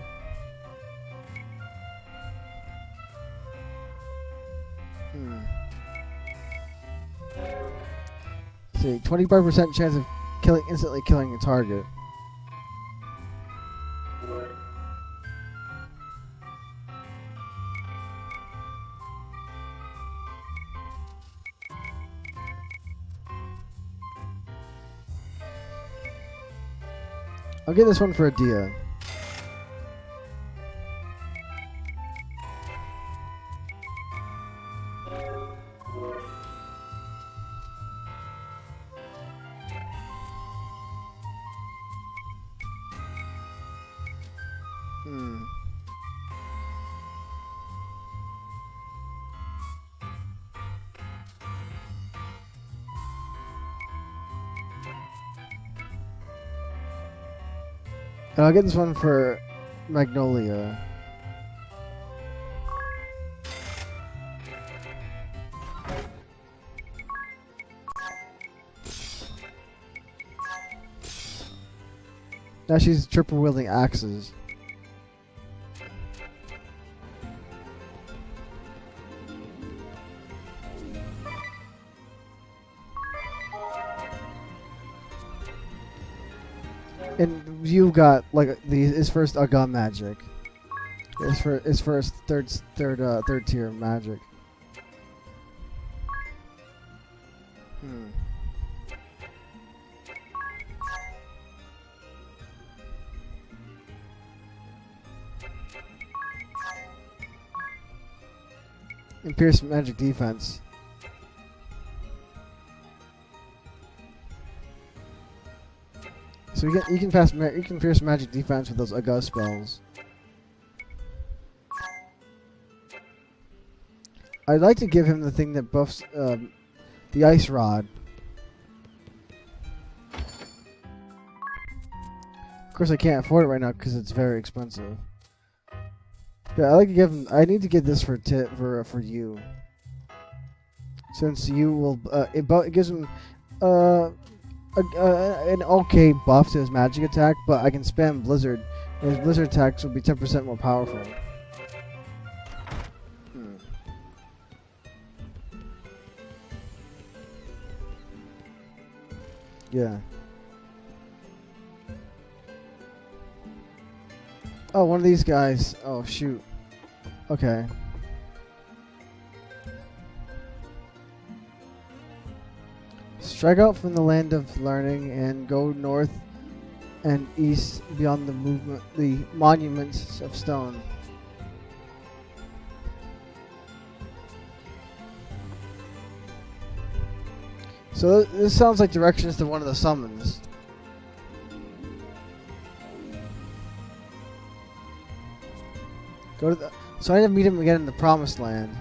See, 25% chance of instantly killing a target. I'll get this one for Adia. I'll get this one for Magnolia. Now she's triple wielding axes. And you got like his first gun magic. His first third tier magic. And pierce magic defense. So you can pierce magic defense with those August spells. I'd like to give him the thing that buffs the ice rod. Of course, I can't afford it right now because it's very expensive. Yeah, I like to give him. I need to get this for you, since you will. It gives him an okay buff to his magic attack, but I can spam Blizzard, and his Blizzard attacks will be 10% more powerful. Yeah. Oh, one of these guys. Oh, shoot. Okay. Strike out from the land of learning and go north and east beyond the monuments of stone. So this sounds like directions to one of the summons. Go to the. So I need to meet him again in the Promised Land.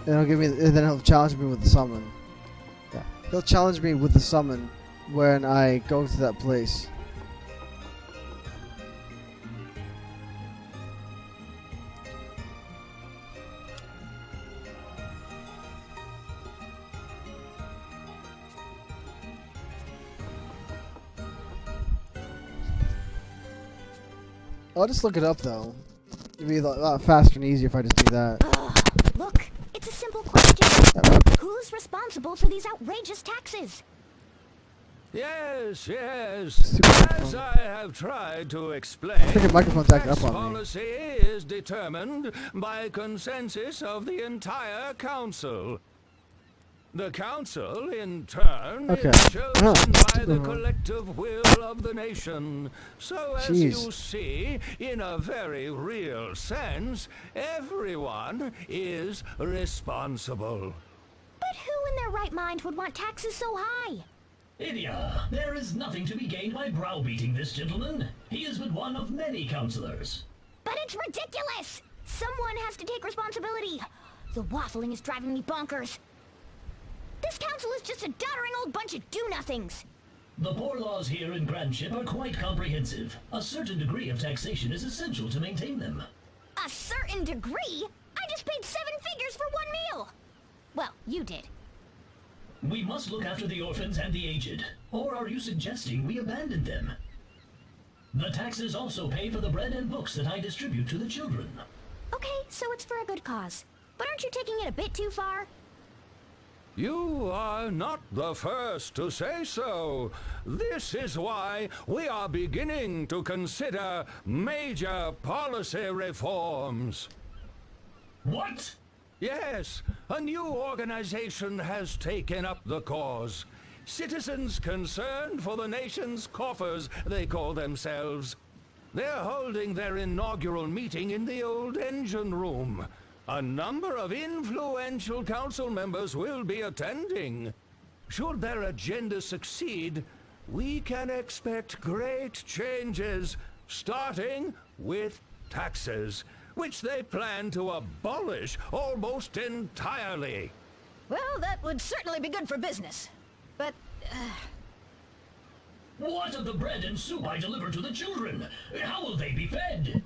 And he'll give me. And then he'll challenge me with the summon. Yeah, he'll challenge me with the summon when I go to that place. I'll just look it up though. It'd be a lot faster and easier if I just do that. Look, it's a simple question. Who's responsible for these outrageous taxes? Yes. As I have tried to explain, tax policy is determined by consensus of the entire council. The council, in turn, is chosen by the collective will of the nation. So, as you see, in a very real sense, everyone is responsible. But who in their right mind would want taxes so high? Idia, there is nothing to be gained by browbeating this gentleman. He is but one of many councillors. But it's ridiculous! Someone has to take responsibility. The waffling is driving me bonkers. This council is just a doddering old bunch of do-nothings. The poor laws here in Grandship are quite comprehensive. A certain degree of taxation is essential to maintain them. A certain degree? I just paid 7 figures for 1 meal. Well, you did. We must look after the orphans and the aged. Or are you suggesting we abandon them? The taxes also pay for the bread and books that I distribute to the children. Okay, so it's for a good cause. But aren't you taking it a bit too far? You are not the first to say so. This is why we are beginning to consider major policy reforms. What? Yes, a new organization has taken up the cause. Citizens Concerned for the Nation's Coffers, they call themselves. They're holding their inaugural meeting in the old engine room. A number of influential council members will be attending. Should their agenda succeed, we can expect great changes, starting with taxes, which they plan to abolish almost entirely. Well, that would certainly be good for business. But, What of the bread and soup I deliver to the children? How will they be fed?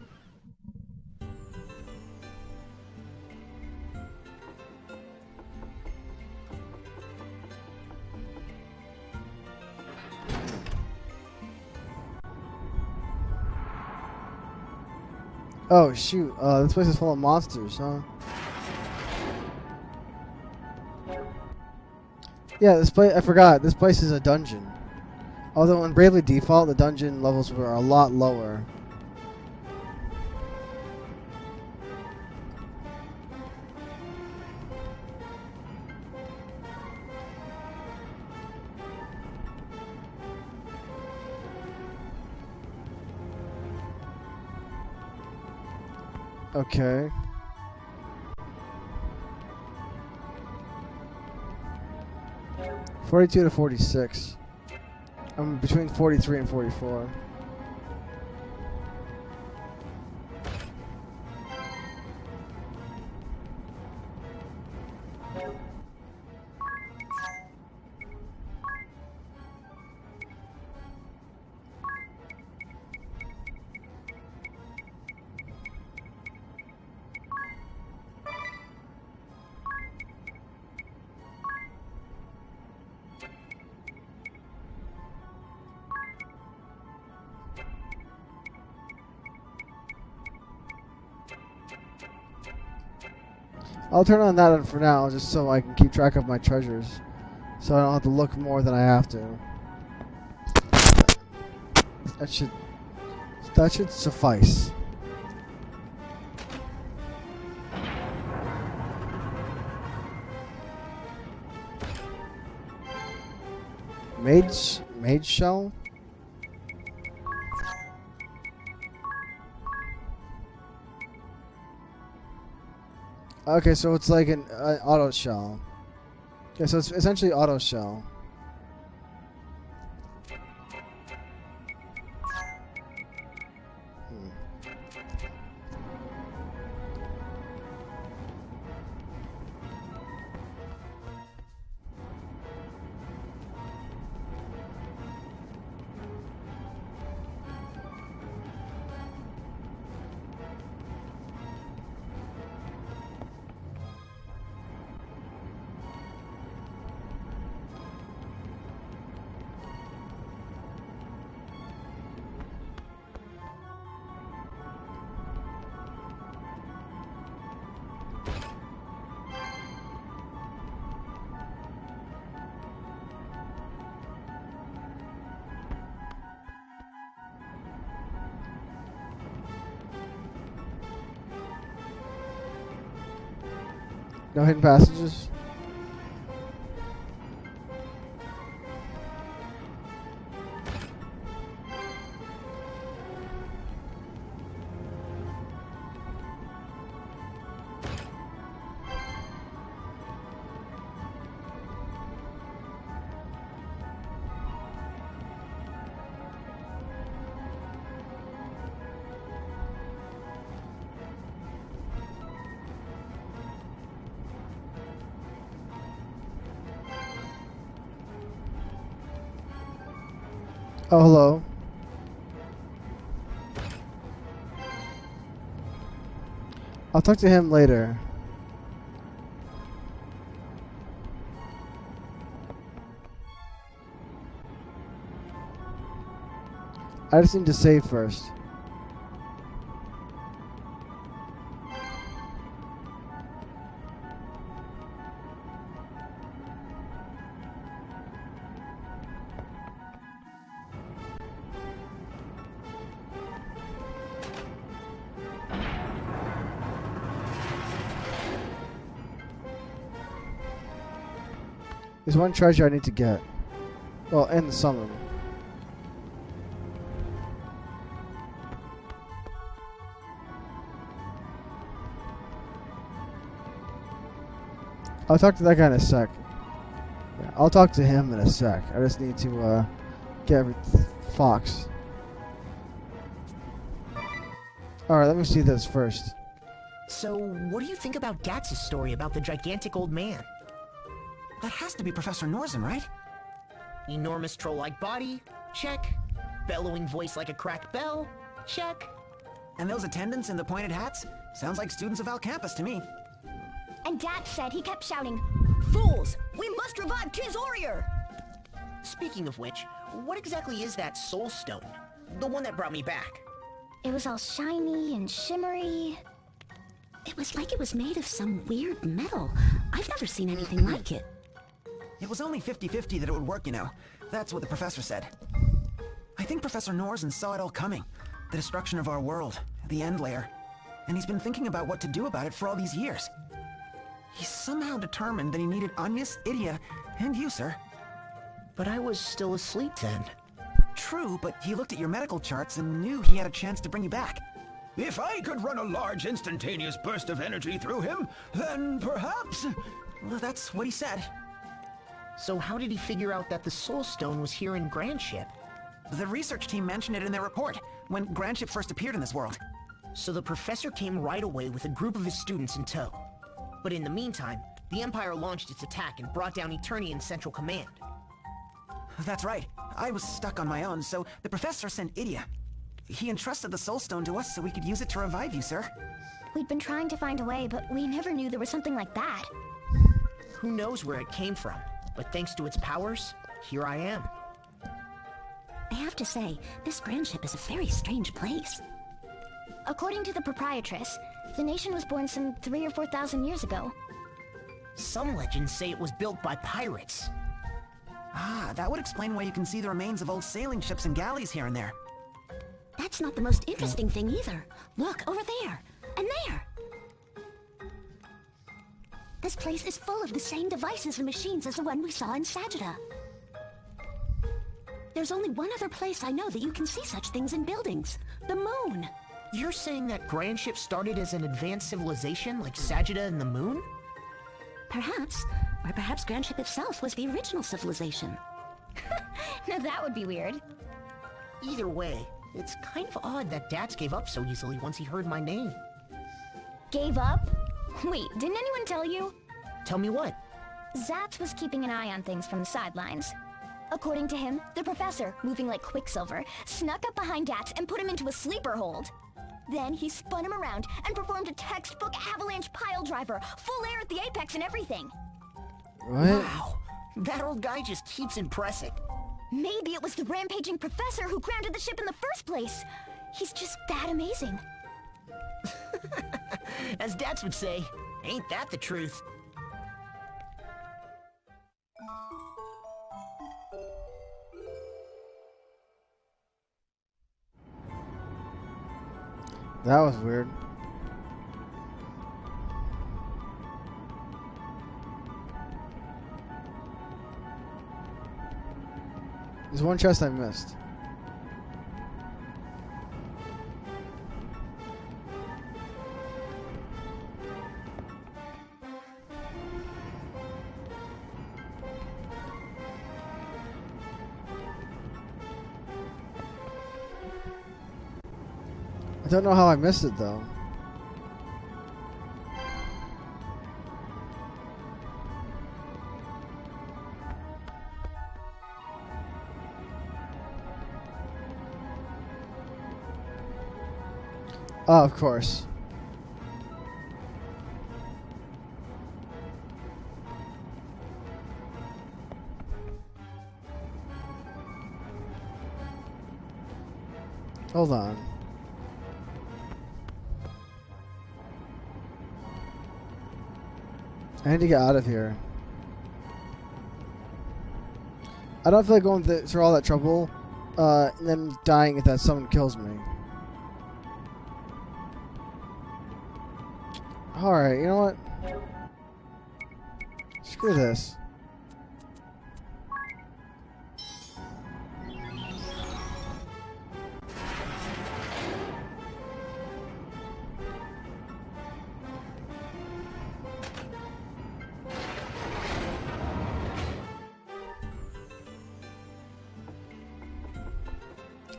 Oh shoot, this place is full of monsters, huh? Yeah, this place, I forgot, this place is a dungeon. Although in Bravely Default, the dungeon levels were a lot lower. Okay. $42 to $46. I'm between 43 and 44. I'll turn on that for now, just so I can keep track of my treasures, so I don't have to look more than I have to. That should suffice. Mage shell? Okay, so it's like an auto shell. Okay, so it's essentially auto shell. No hidden passages? Oh, hello. I'll talk to him later. I just need to save first. There's one treasure I need to get. Well, and the summon. I'll talk to that guy in a sec. Yeah, I'll talk to him in a sec. I just need to get Fox. Alright, let me see this first. So, what do you think about Gatz's story about the gigantic old man? That has to be Professor Norzen, right? Enormous troll-like body? Check. Bellowing voice like a cracked bell? Check. And those attendants in the pointed hats? Sounds like students of Al-Khampis to me. And Dad said he kept shouting, Fools! We must revive Tiz Warrior! Speaking of which, what exactly is that soul stone? The one that brought me back? it was all shiny and shimmery. It was like it was made of some weird metal. I've never seen anything like it. It was only 50-50 that it would work, you know. That's what the professor said. I think Professor Norzen saw it all coming. The destruction of our world, the end layer. And he's been thinking about what to do about it for all these years. He's somehow determined that he needed Agnes, Idia, and you, sir. But I was still asleep then. True, but he looked at your medical charts and knew he had a chance to bring you back. If I could run a large instantaneous burst of energy through him, then perhaps... Well, that's what he said. So how did he figure out that the Soul Stone was here in Grandship? The research team mentioned it in their report, when Grandship first appeared in this world. So the professor came right away with a group of his students in tow. But in the meantime, the Empire launched its attack and brought down Eternian Central Command. That's right. I was stuck on my own, so the professor sent Idia. He entrusted the Soul Stone to us so we could use it to revive you, sir. We'd been trying to find a way, but we never knew there was something like that. Who knows where it came from, but thanks to its powers, here I am. I have to say, this Grandship is a very strange place. According to the proprietress, the nation was born some 3,000 or 4,000 years ago. Some legends say it was built by pirates. Ah, that would explain why you can see the remains of old sailing ships and galleys here and there. That's not the most interesting thing either. Look, over there, and there. This place is full of the same devices and machines as the one we saw in Sajida. There's only one other place I know that you can see such things in buildings. The moon. You're saying that Grandship started as an advanced civilization like Sajida and the moon? Perhaps. Or perhaps Grandship itself was the original civilization. Now that would be weird. Either way, it's kind of odd that Dax gave up so easily once he heard my name. Gave up? Wait, didn't anyone tell you? Tell me what? Zaps was keeping an eye on things from the sidelines. According to him, the professor, moving like Quicksilver, snuck up behind Dax and put him into a sleeper hold. Then he spun him around and performed a textbook avalanche pile driver, full air at the apex and everything. What? Wow, that old guy just keeps impressing. Maybe it was the rampaging professor who grounded the ship in the first place. He's just that amazing. As Dax would say, ain't that the truth? That was weird. There's one chest I missed. I don't know how I missed it though. Oh, of course. Hold on. I need to get out of here. I don't feel like going through all that trouble and then dying if that someone kills me. Alright, you know what? Screw this.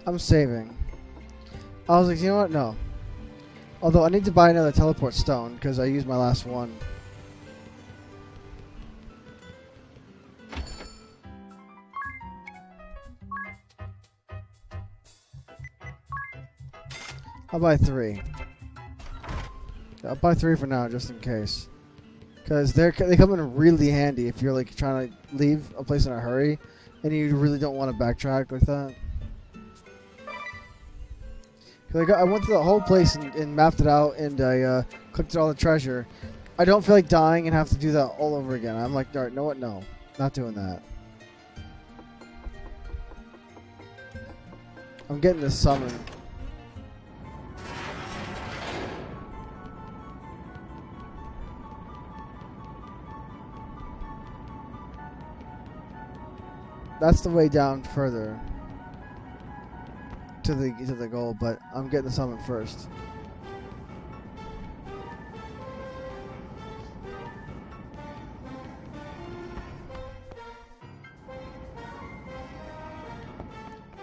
I'm saving. I was like, you know what? No. Although I need to buy another teleport stone because I used my last one. I'll buy 3. I'll buy 3 for now, just in case. Because they come in really handy if you're like trying to leave a place in a hurry, and you really don't want to backtrack like that. Cause I went through the whole place and mapped it out, and I collected all the treasure. I don't feel like dying and have to do that all over again. I'm like, alright, know what? No, not doing that. I'm getting this summon. That's the way down further to the goal, but I'm getting the summon first.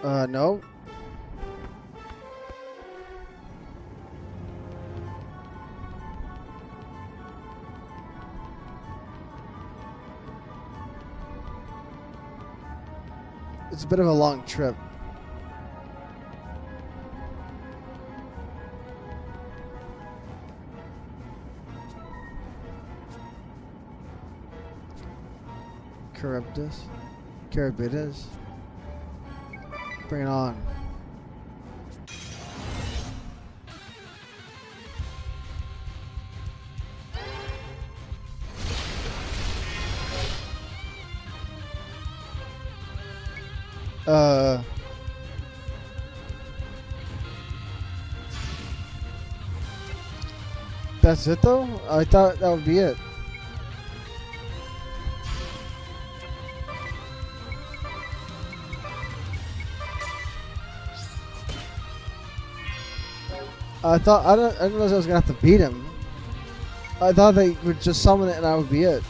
No. It's a bit of a long trip. Carabitas. Bring it on. That's it though? I thought that would be it. I didn't realize I was gonna have to beat him. I thought they would just summon it and that would be it.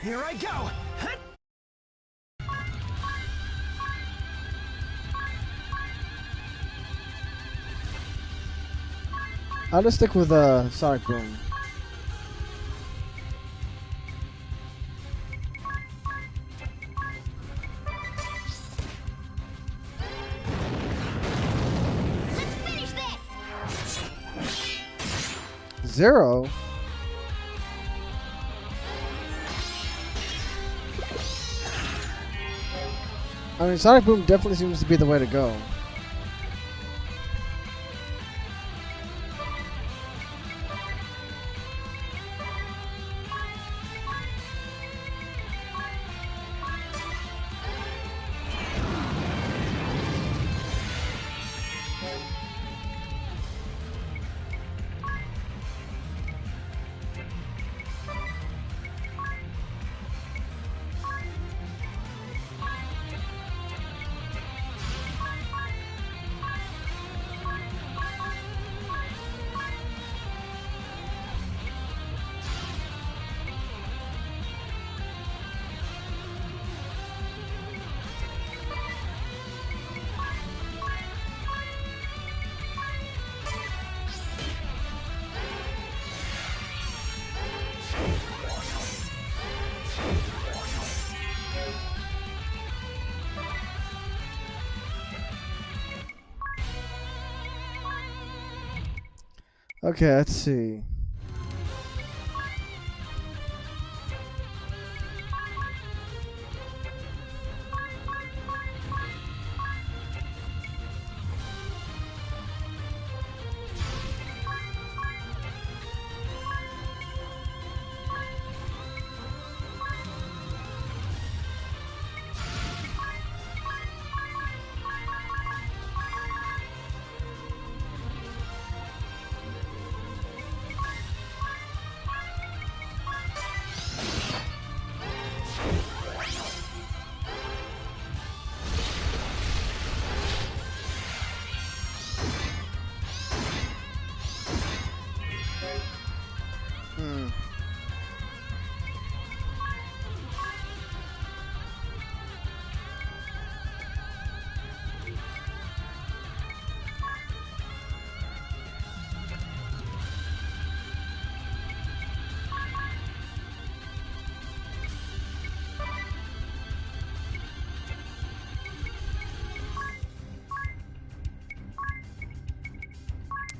Here I go! Hut! I'll just stick with Sonic Boom. Let's finish this! 0? I mean, Sonic Boom definitely seems to be the way to go. Okay, let's see.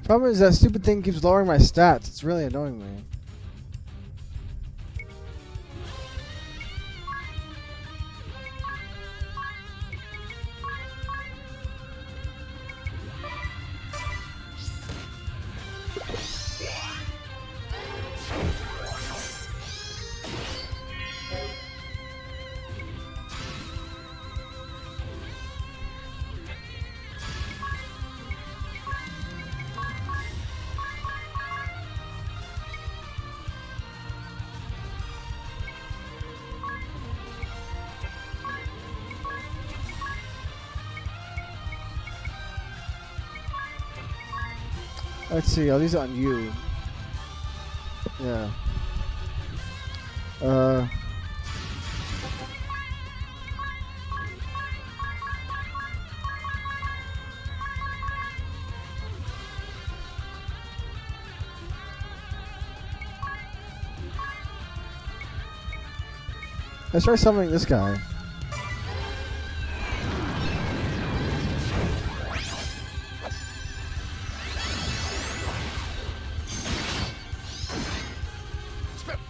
Problem is that stupid thing keeps lowering my stats. It's really annoying me. Let's see, are these on you? Yeah. Let's try summoning this guy.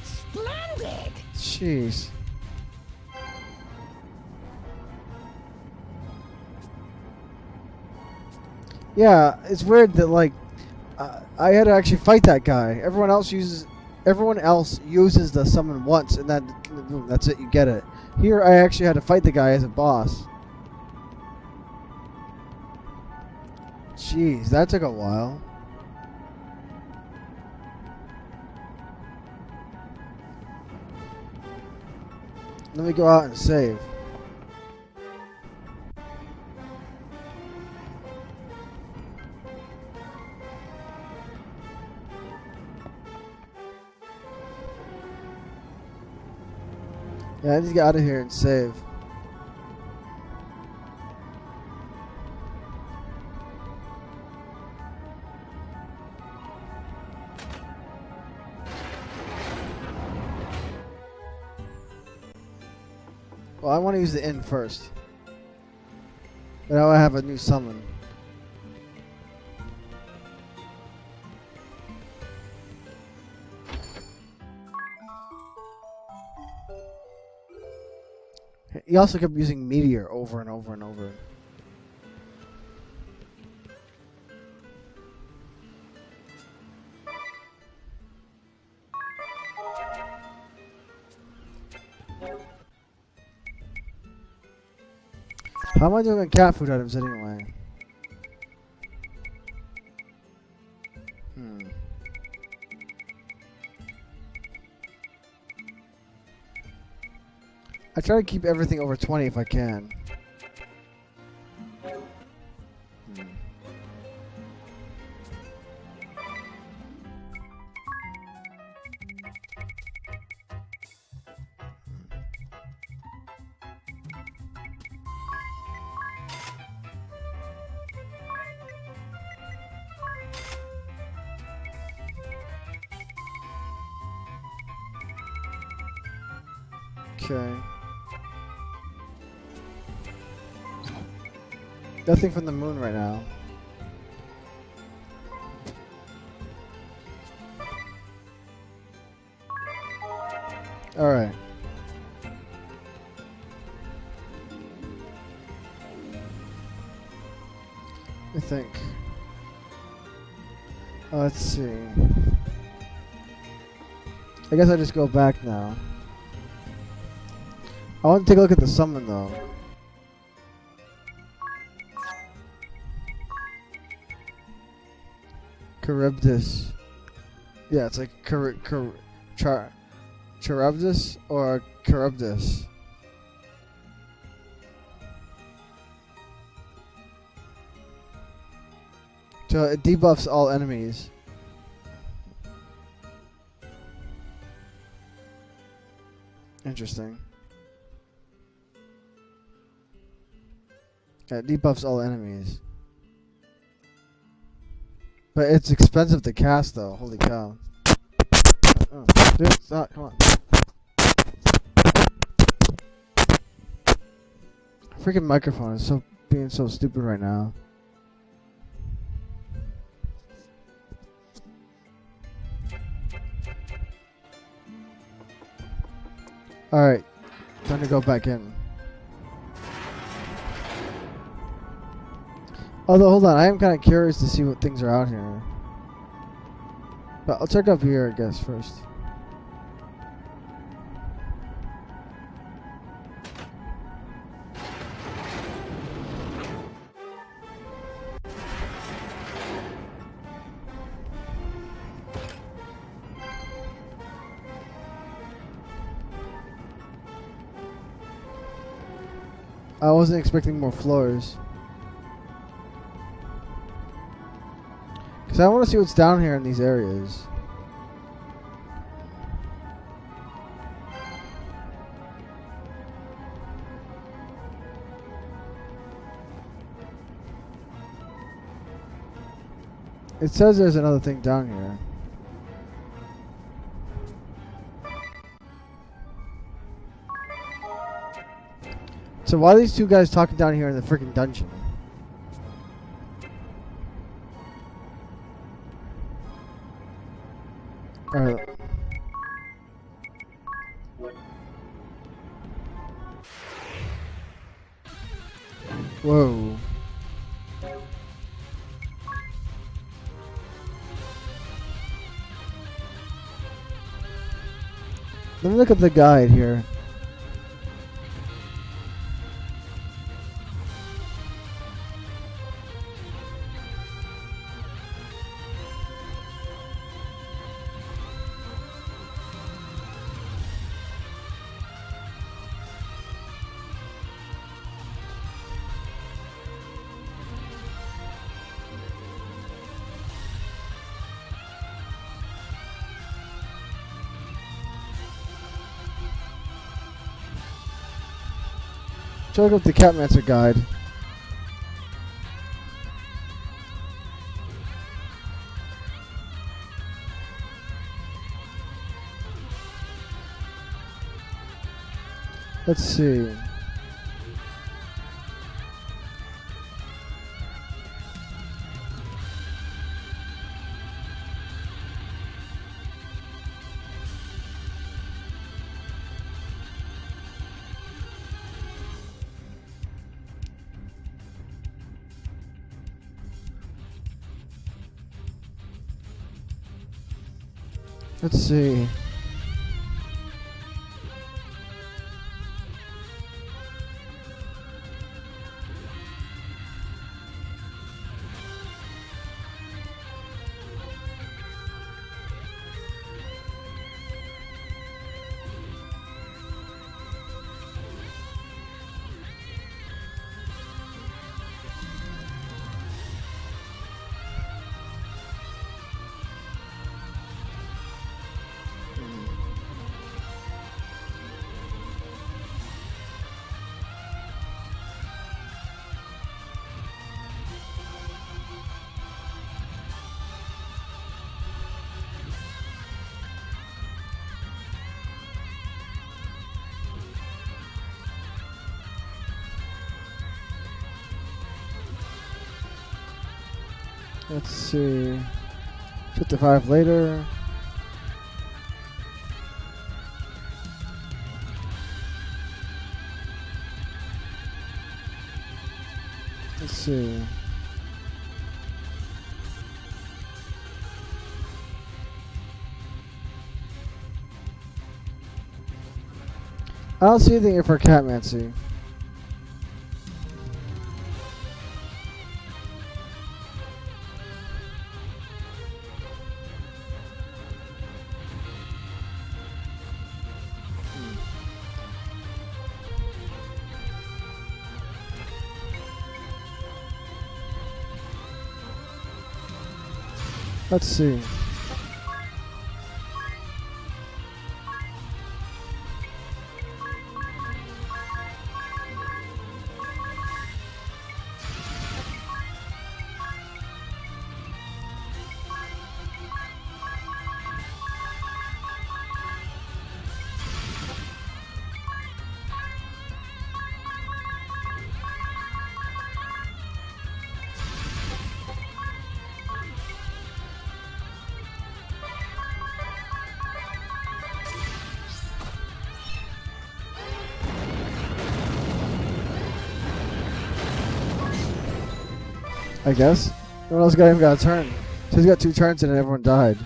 Splendid! Jeez. Yeah, it's weird that like I had to actually fight that guy. Everyone else uses the summon once, and that's it. You get it. Here, I actually had to fight the guy as a boss. Jeez, that took a while. Let me go out and save. Yeah, I need to get out of here and save. Well, I want to use the inn first. But now I have a new summon. He also kept using Meteor over and over and over. How am I doing on cat food items anyway? I try to keep everything over 20 if I can. Okay. Nothing from the moon right now. All right. I think. Let's see. I guess I just go back now. I want to take a look at the summon though. Charybdis. Yeah, it's like Charybdis or Charybdis. So it debuffs all enemies. Interesting. Yeah, it debuffs all enemies. But it's expensive to cast though, holy cow. Oh, dude, stop, come on. Freaking microphone is being so stupid right now. Alright, time to go back in. Although, hold on, I am kind of curious to see what things are out here. But I'll check up here, I guess, first. I wasn't expecting more floors. Because I want to see what's down here in these areas. It says there's another thing down here. So why are these two guys talking down here in the freaking dungeon? Alright. Whoa. Let me look at the guide here. Check out the Catmancer guide. Let's see. Let's see. Let's see. 55 later. Let's see. I don't see anything here for Catmancy. Let's see. I guess. No one else even got a turn. So he's got 2 turns and everyone died.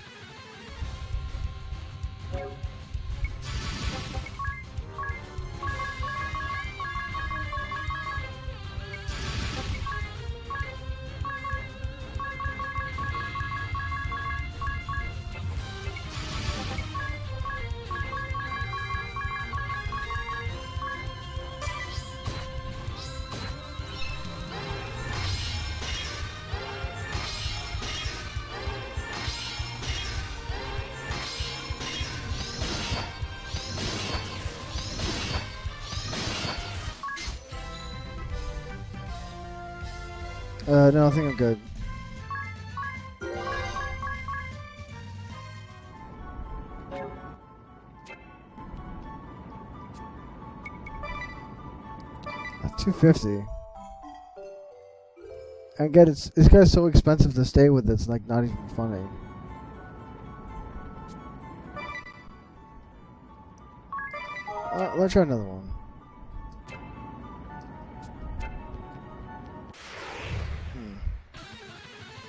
No, I think I'm good. $250. I get this guy's so expensive to stay with. It's like not even funny. Let's try another one.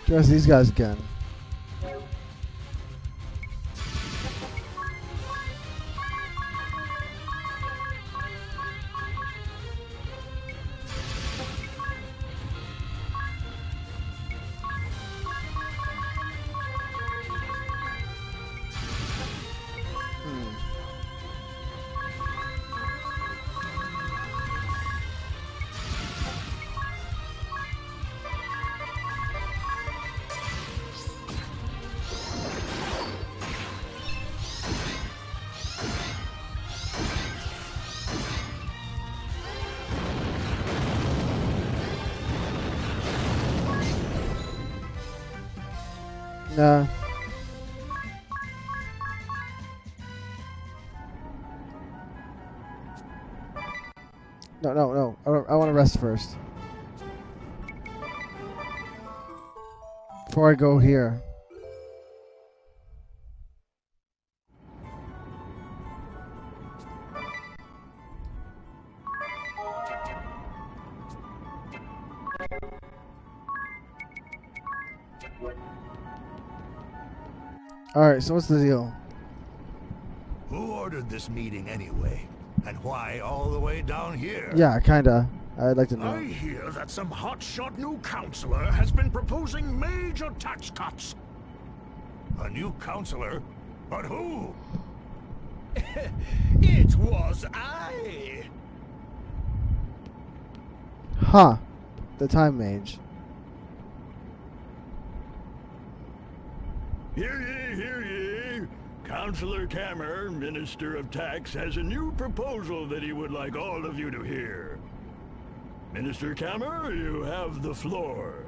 Dress these guys again. Nah. No. I want to rest first. Before I go here. Alright, so what's the deal? Who ordered this meeting anyway? And why all the way down here? Yeah, kinda. I'd like to know. I hear that some hotshot new counselor has been proposing major tax cuts. A new counselor? But who? It was I! Huh. The time mage. Hear ye, hear ye. Councillor Kramer, Minister of Tax, has a new proposal that he would like all of you to hear. Minister Kramer, you have the floor.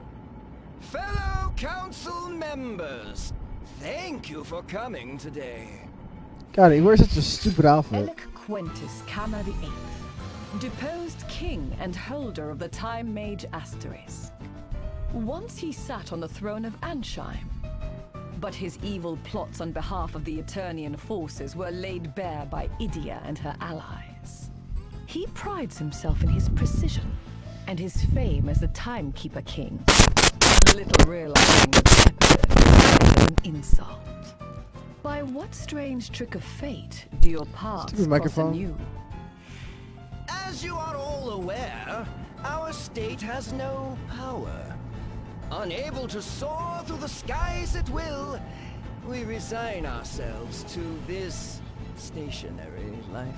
Fellow council members, thank you for coming today. God, he wears such a stupid outfit. Al-Khampis Kramer VIII, deposed king and holder of the Time Mage Asterisk. Once he sat on the throne of Ansheim, but his evil plots on behalf of the Eternian forces were laid bare by Idia and her allies. He prides himself in his precision and his fame as the Timekeeper King, little realizing the epithet was an insult. By what strange trick of fate do your paths cross anew? As you are all aware, our state has no power. Unable to soar through the skies at will, we resign ourselves to this stationary life.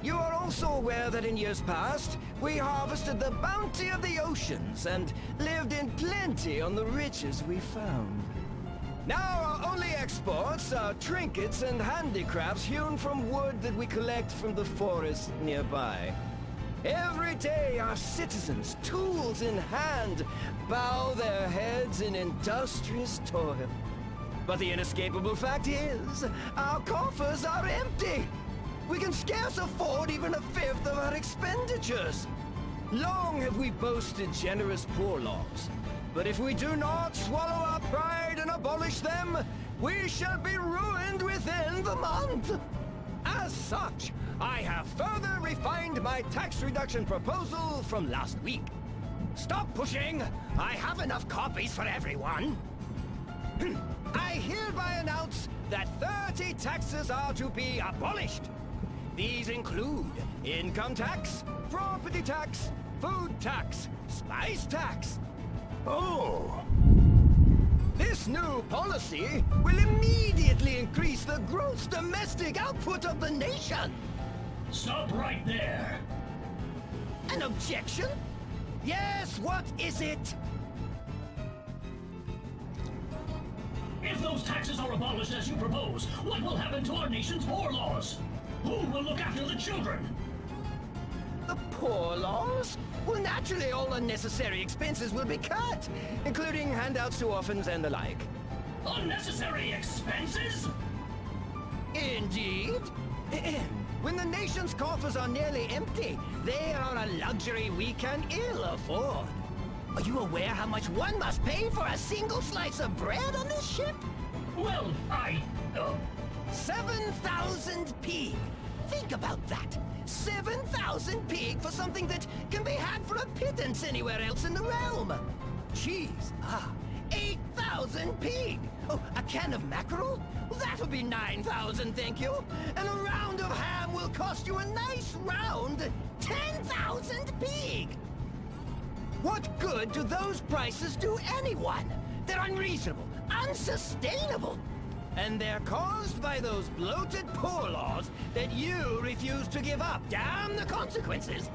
You are also aware that in years past, we harvested the bounty of the oceans and lived in plenty on the riches we found. Now our only exports are trinkets and handicrafts hewn from wood that we collect from the forest nearby. Every day our citizens, tools in hand, bow their heads in industrious toil. But the inescapable fact is, our coffers are empty. We can scarce afford even a fifth of our expenditures. Long have we boasted generous poor laws, but if we do not swallow our pride and abolish them, we shall be ruined within the month. As such, I have further refined my tax reduction proposal from last week. Stop pushing! I have enough copies for everyone! I hereby announce that 30 taxes are to be abolished. These include income tax, property tax, food tax, spice tax. Oh! This new policy will immediately increase the gross domestic output of the nation. Stop right there. An objection? Yes, what is it? If those taxes are abolished as you propose, what will happen to our nation's poor laws? Who will look after the children? The poor laws? Well, naturally, all unnecessary expenses will be cut, including handouts to orphans and the like. Unnecessary expenses? Indeed. When the nation's coffers are nearly empty, they are a luxury we can ill afford. Are you aware how much one must pay for a single slice of bread on this ship? Well, 7,000 pig. Think about that. 7,000 pig for something that can be had for a pittance anywhere else in the realm. Cheese, 8,000 pig. Oh, a can of mackerel? Well, that'll be 9,000, thank you. And a round of ham will cost you a nice round 10,000 pig. What good do those prices do anyone? They're unreasonable, unsustainable. And they're caused by those bloated poor laws that you refuse to give up. Damn the consequences!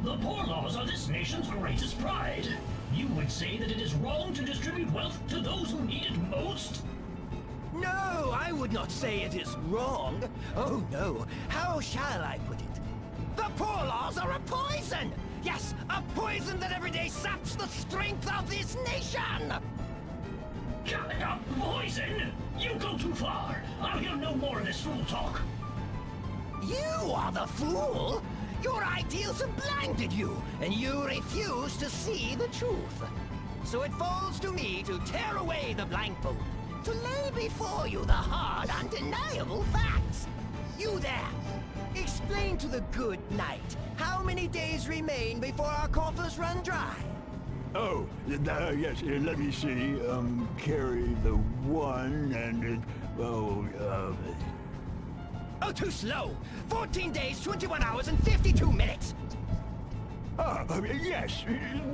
The poor laws are this nation's greatest pride. You would say that it is wrong to distribute wealth to those who need it most? No, I would not say it is wrong. Oh no, how shall I put it? The poor laws are a poison! Yes, a poison that every day saps the strength of this nation! Poison? You go too far. I'll hear no more of this fool talk. You are the fool! Your ideals have blinded you, and you refuse to see the truth. So it falls to me to tear away the blindfold, to lay before you the hard, undeniable facts. You there! Explain to the good knight how many days remain before our coffers run dry. Oh, yes, let me see. Carry the one and, Oh, too slow! 14 days, 21 hours, and 52 minutes! Yes,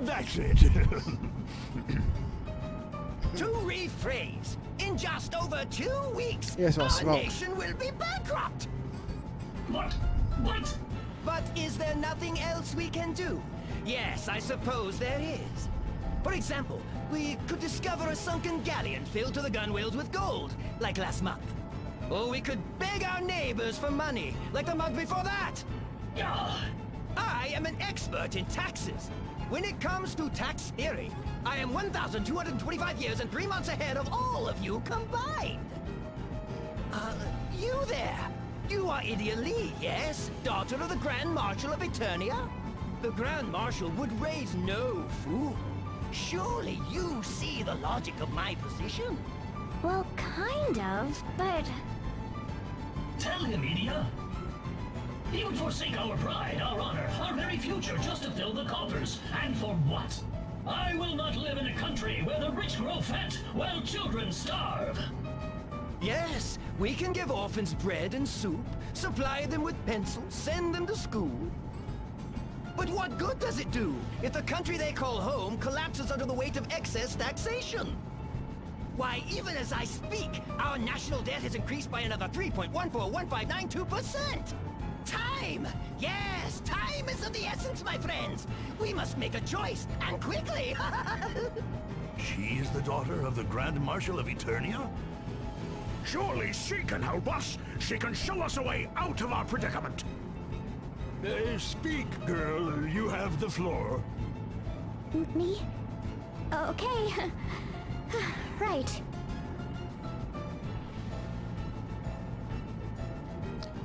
that's it. To rephrase, in just over 2 weeks, Yes, I'll our smoke. nation will be bankrupt! What? But is there nothing else we can do? Yes, I suppose there is. For example, we could discover a sunken galleon filled to the gunwales with gold, like last month. Or we could beg our neighbors for money, like the month before that. I am an expert in taxes. When it comes to tax theory, I am 1,225 years and 3 months ahead of all of you combined. You there. You are Idia Lee, yes? Daughter of the Grand Marshal of Eternia? The Grand Marshal would raise no fool. Surely you see the logic of my position? Well, kind of, but... Tell him, Idia. He would forsake our pride, our honor, our very future just to fill the coffers. And for what? I will not live in a country where the rich grow fat while children starve. Yes, we can give orphans bread and soup, supply them with pencils, send them to school. But what good does it do if the country they call home collapses under the weight of excess taxation? Why, even as I speak, our national debt has increased by another 3.141592%! Time! Yes, time is of the essence, my friends! We must make a choice, and quickly! She is the daughter of the Grand Marshal of Eternia? Surely she can help us! She can show us a way out of our predicament! Speak, girl. You have the floor. Me? Okay. Right.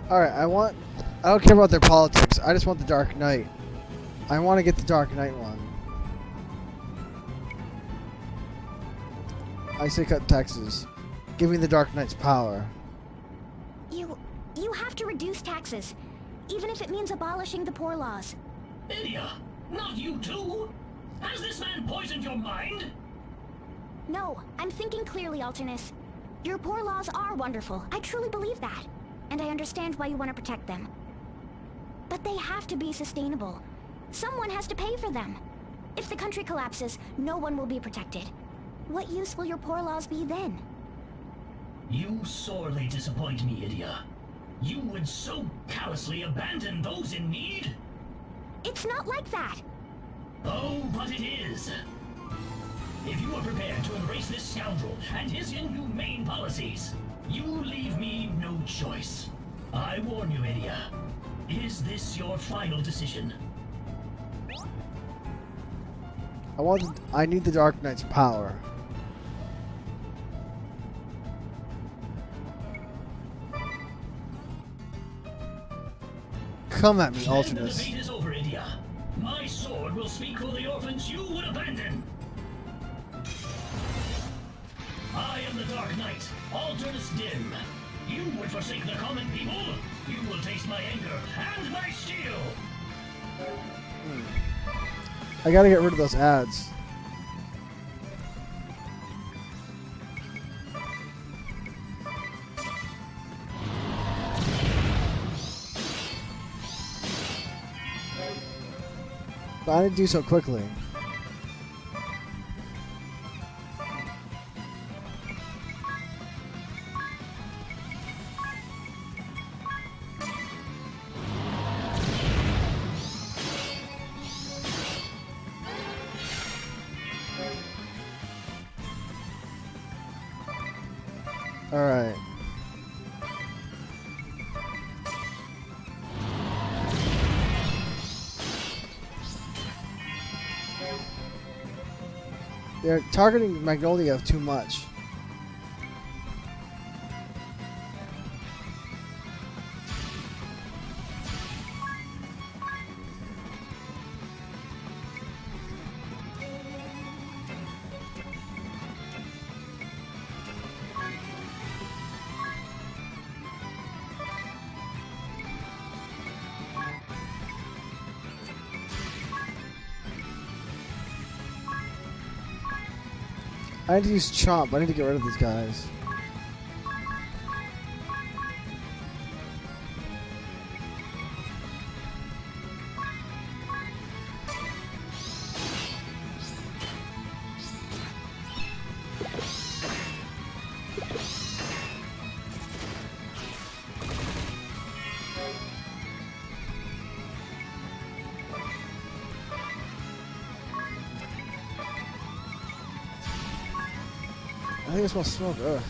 Alright, I don't care about their politics. I just want the Dark Knight. I want to get the Dark Knight one. I say cut taxes. Giving the Dark Knight's power. You have to reduce taxes, even if it means abolishing the poor laws. Idia, not you too. Has this man poisoned your mind? No, I'm thinking clearly, Alternis. Your poor laws are wonderful. I truly believe that. And I understand why you want to protect them. But they have to be sustainable. Someone has to pay for them. If the country collapses, no one will be protected. What use will your poor laws be then? You sorely disappoint me, Idia. You would so callously abandon those in need? It's not like that. Oh, but it is. If you are prepared to embrace this scoundrel and his inhumane policies, you leave me no choice. I warn you, Idia. Is this your final decision? I need the Dark Knight's power. Come at me, Then the Alternis. debate is over, Idia. My sword will speak for the orphans you would abandon. I am the Dark Knight, Alternis Dim. You would forsake the common people. You will taste my anger and my steel. I gotta get rid of those ads. But I didn't do so quickly. Alright. They're targeting Magnolia too much. I need to use Chomp. I need to get rid of these guys. I think I smell smoke. Ugh.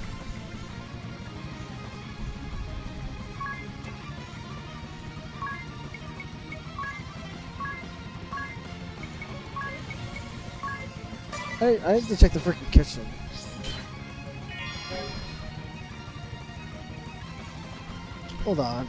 I need to check the freaking kitchen. Hold on.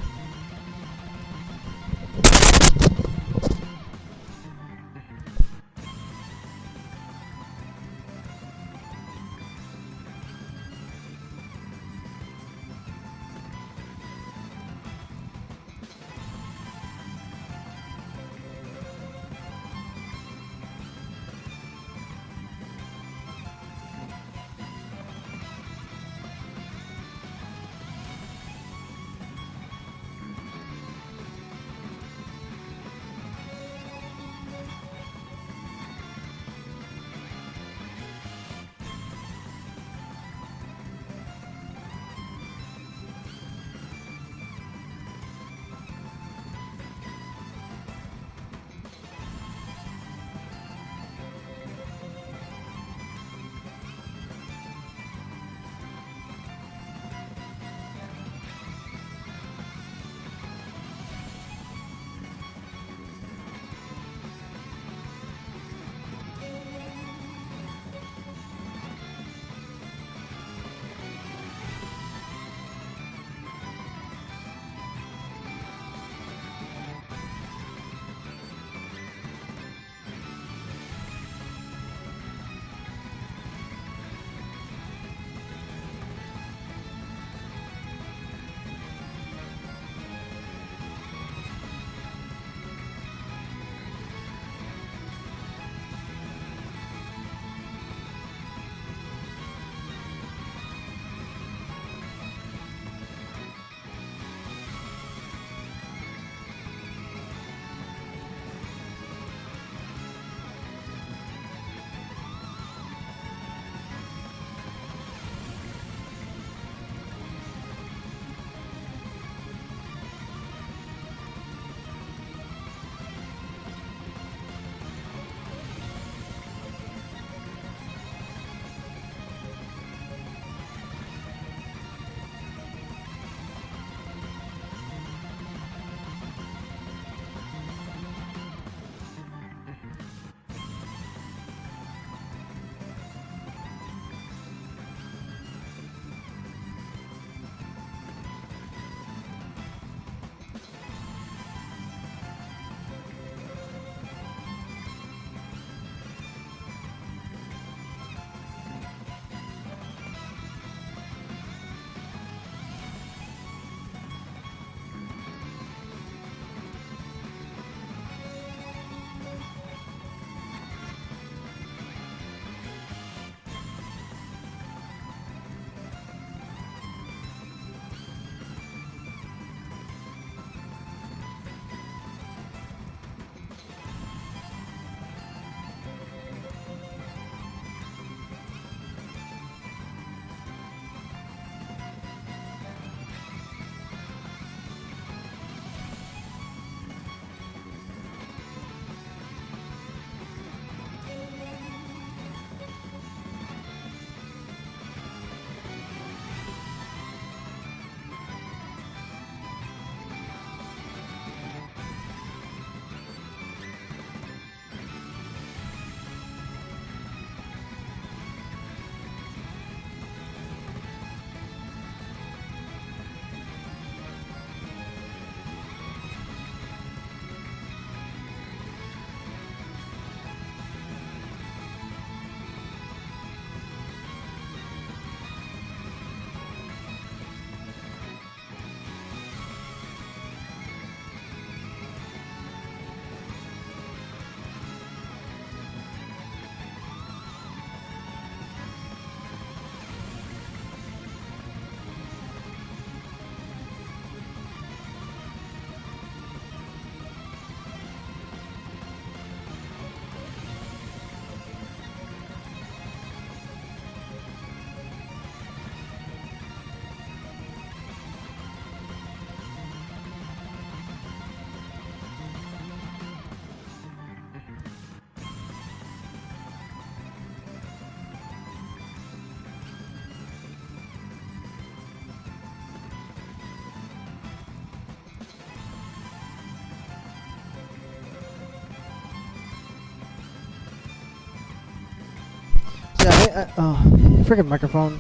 freaking microphone.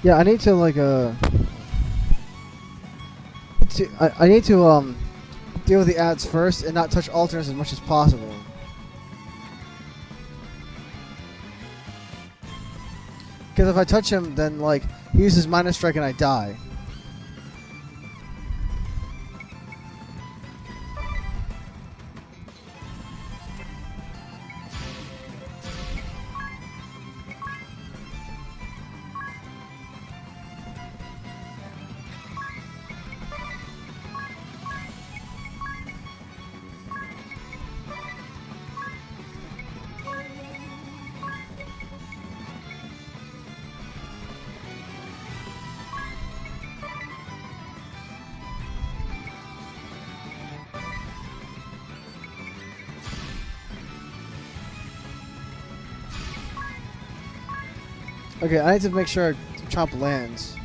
Yeah, I need to like I need to deal with the ads first and not touch Alternis as much as possible. Because if I touch him, then like he uses minus strike and I die. Okay, I need to make sure Chomp lands.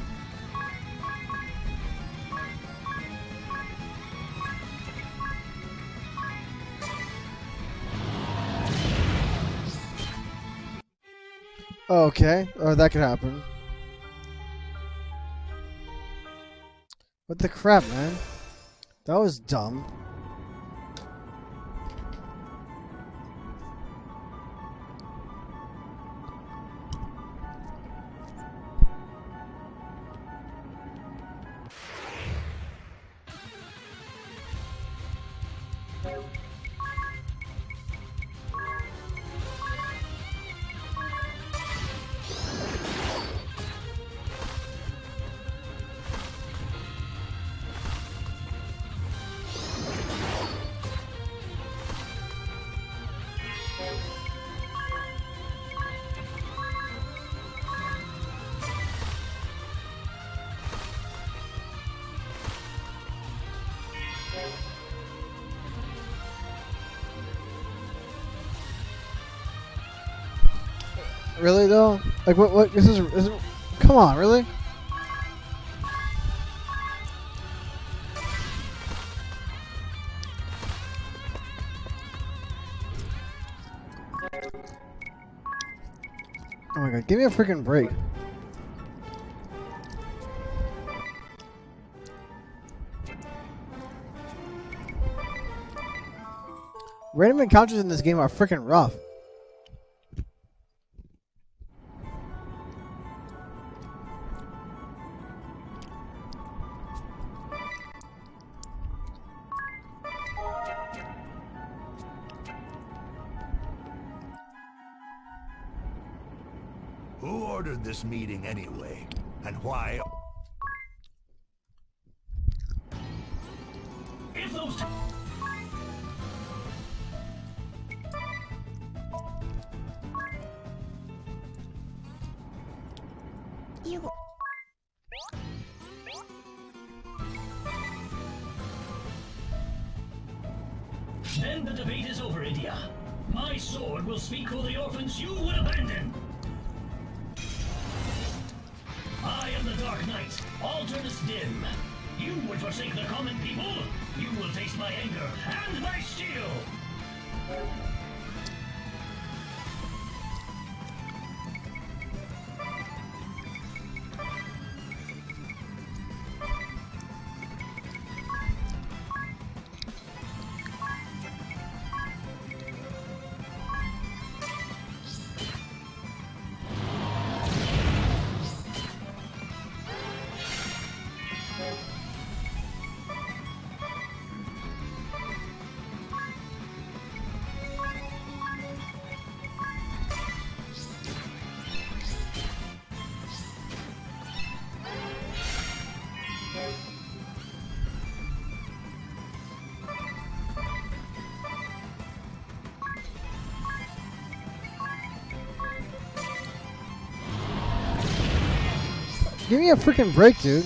Okay, that could happen. What the crap, man? That was dumb. Really though? Like what this is come on, really? Oh my god, give me a freaking break. Random encounters in this game are freaking rough. Who ordered this meeting anyway? And why? If those You... Then the debate is over, India. My sword will speak for the orphans you would abandon. I am the Dark Knight, Alternis dim. You would forsake the common people. You will taste my anger and my steel. Give me a freaking break, dude.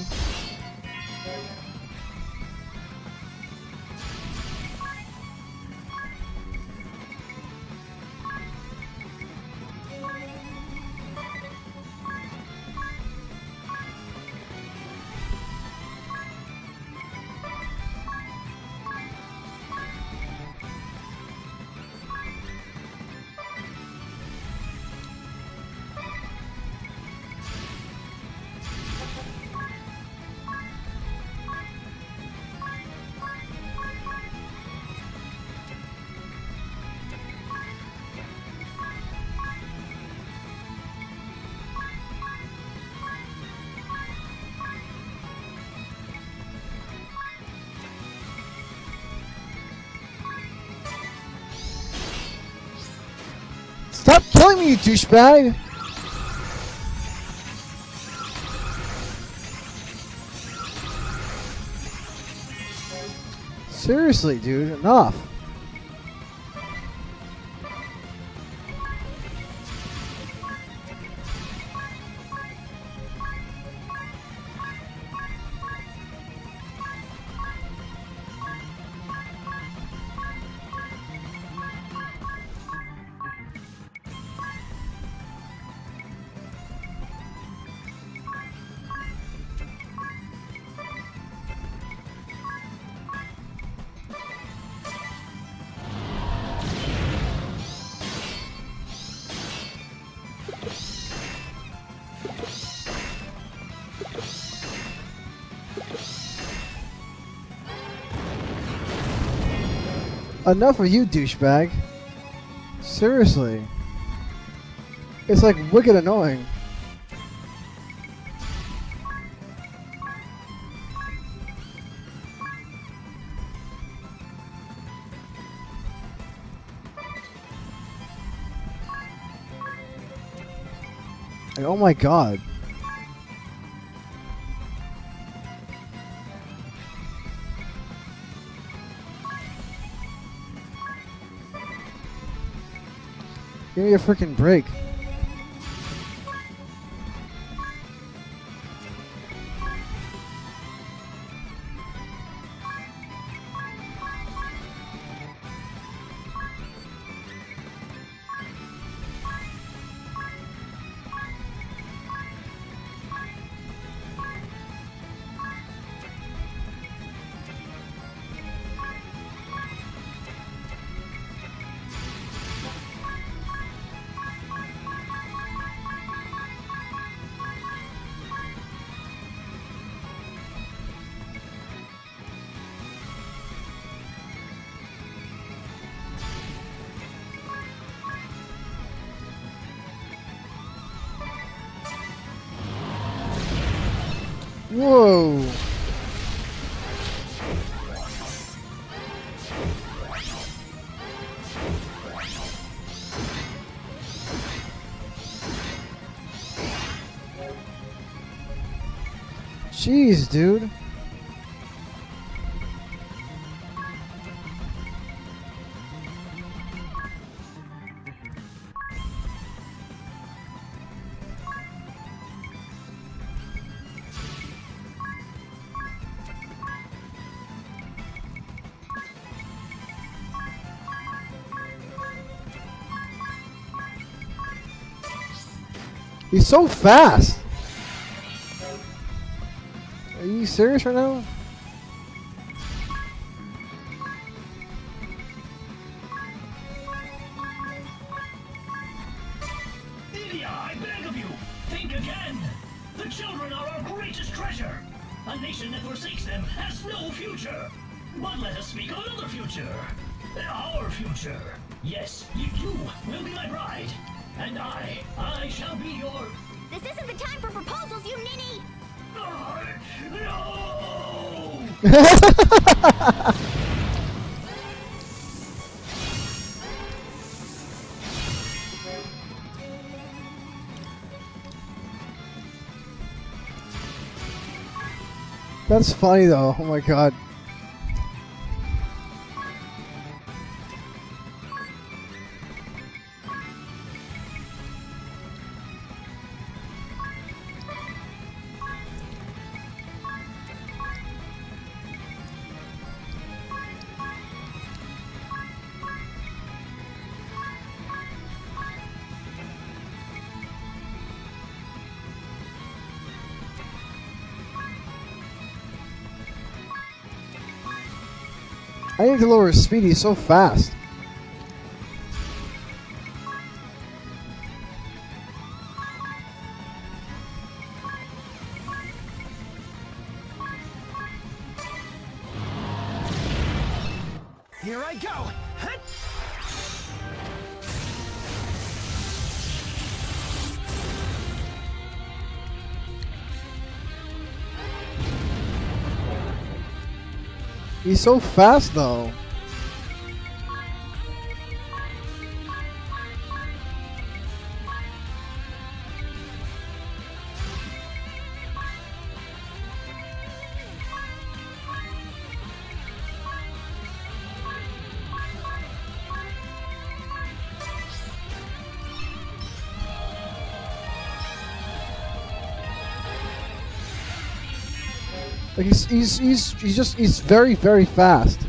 killing me, you douchebag! Seriously, dude, enough. Enough of you, douchebag. Seriously. It's like wicked annoying. Like, oh my god. Give me a freaking break. Whoa. Jeez, dude. He's so fast. Are you serious right now? Lydia, I beg of you, think again. The children are our greatest treasure. A nation that forsakes them has no future. But let us speak of another future. Our future. Yes, you will be my bride. And I shall be your... This isn't the time for proposals, you ninny! No! That's funny though. Oh my god. I need to lower his speed, he's so fast. Here I go! Hut! He's so fast though. Like he's very, very fast.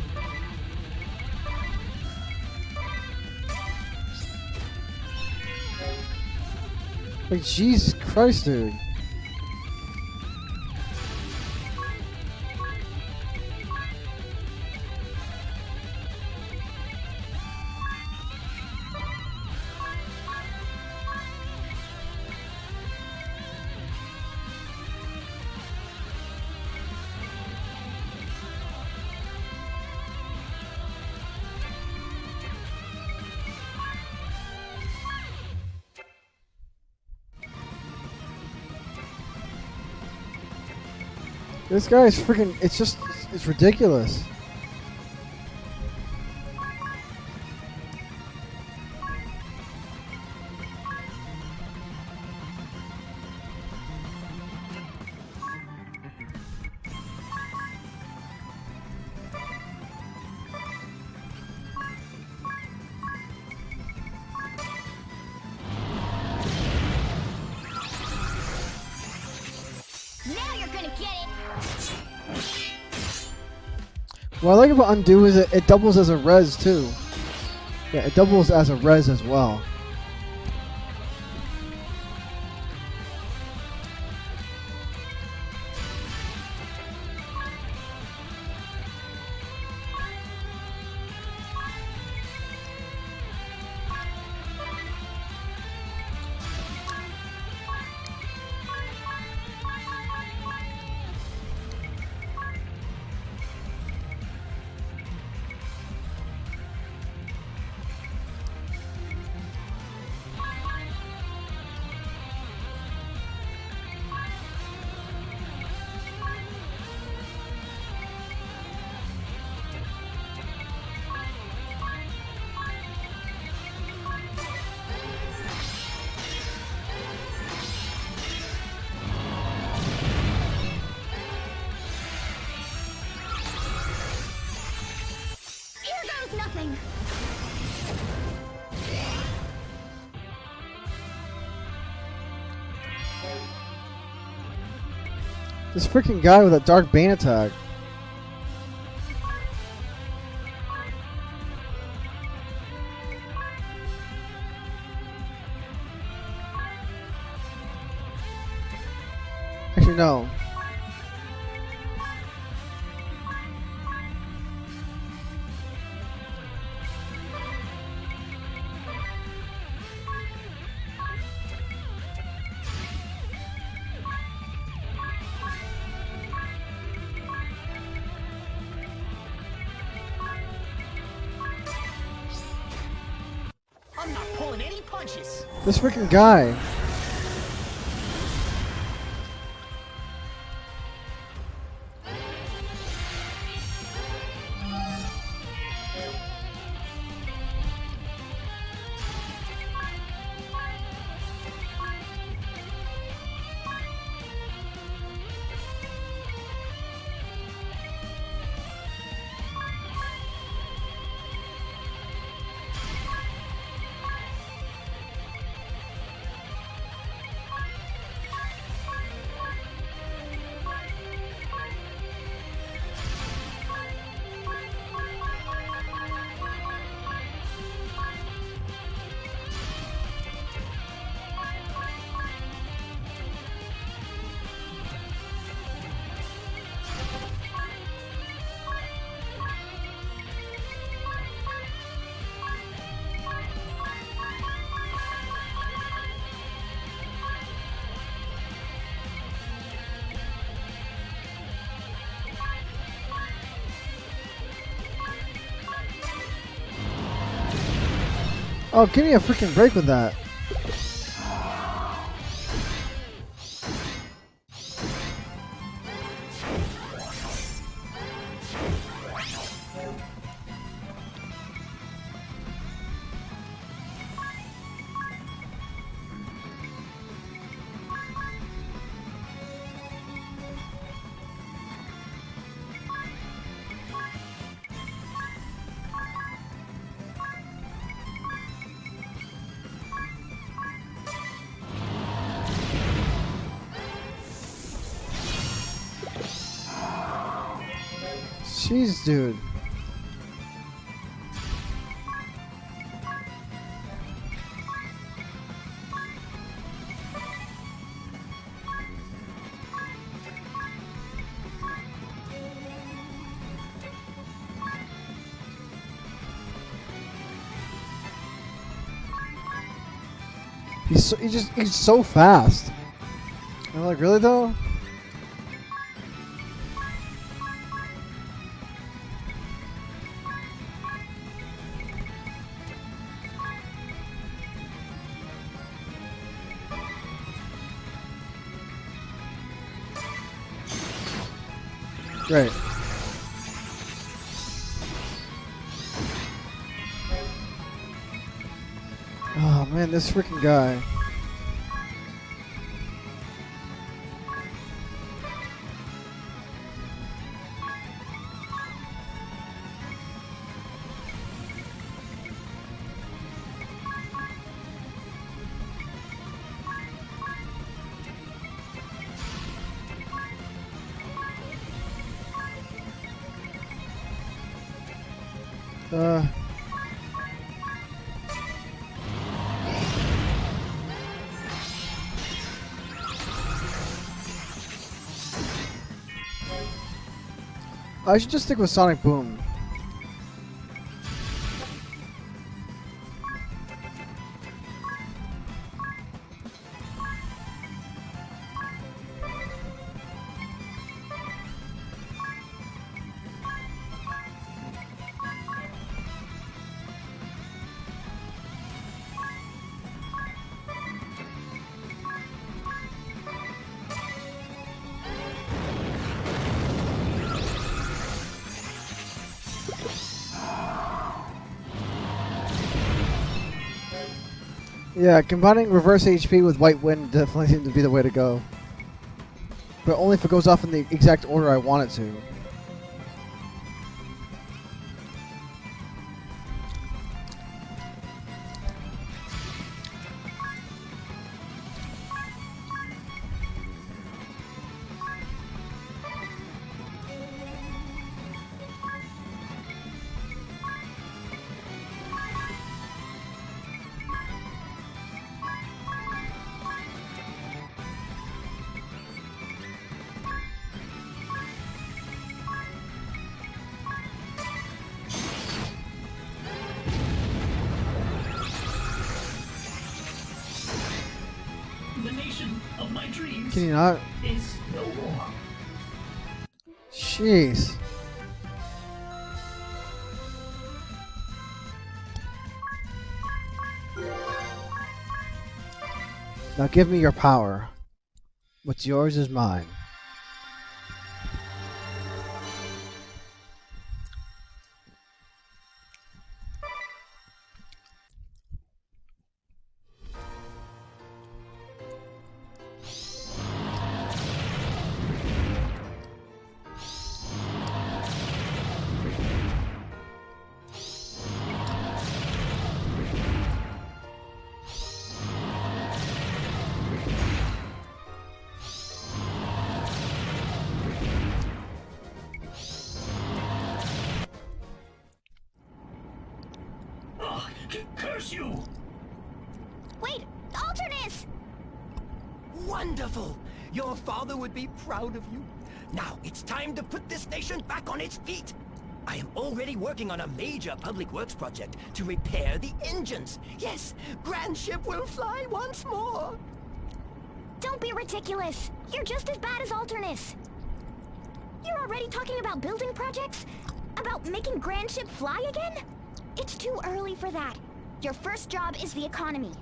Like Jesus Christ, dude. This guy is freaking, it's ridiculous. Now you're gonna get it. What I like about undo is it doubles as a res too. Yeah, it doubles as a res as well. Nothing. This freaking guy with that dark bane attack. Actually, no. I'm not pulling any punches. This freaking guy. Oh, give me a freaking break with that. Jeez, dude. He's so fast. I'm like, really though? Great. Oh man, this freaking guy. I should just stick with Sonic Boom. Yeah, combining reverse HP with White Wind definitely seems to be the way to go. But only if it goes off in the exact order I want it to. Can you not? Is no more. Jeez. Now give me your power. What's yours is mine. Curse you! Wait, Alternis! Wonderful! Your father would be proud of you. Now, it's time to put this nation back on its feet. I am already working on a major public works project to repair the engines. Yes, Grand Ship will fly once more. Don't be ridiculous. You're just as bad as Alternis. You're already talking about building projects? About making Grand Ship fly again? It's too early for that. Your first job is the economy.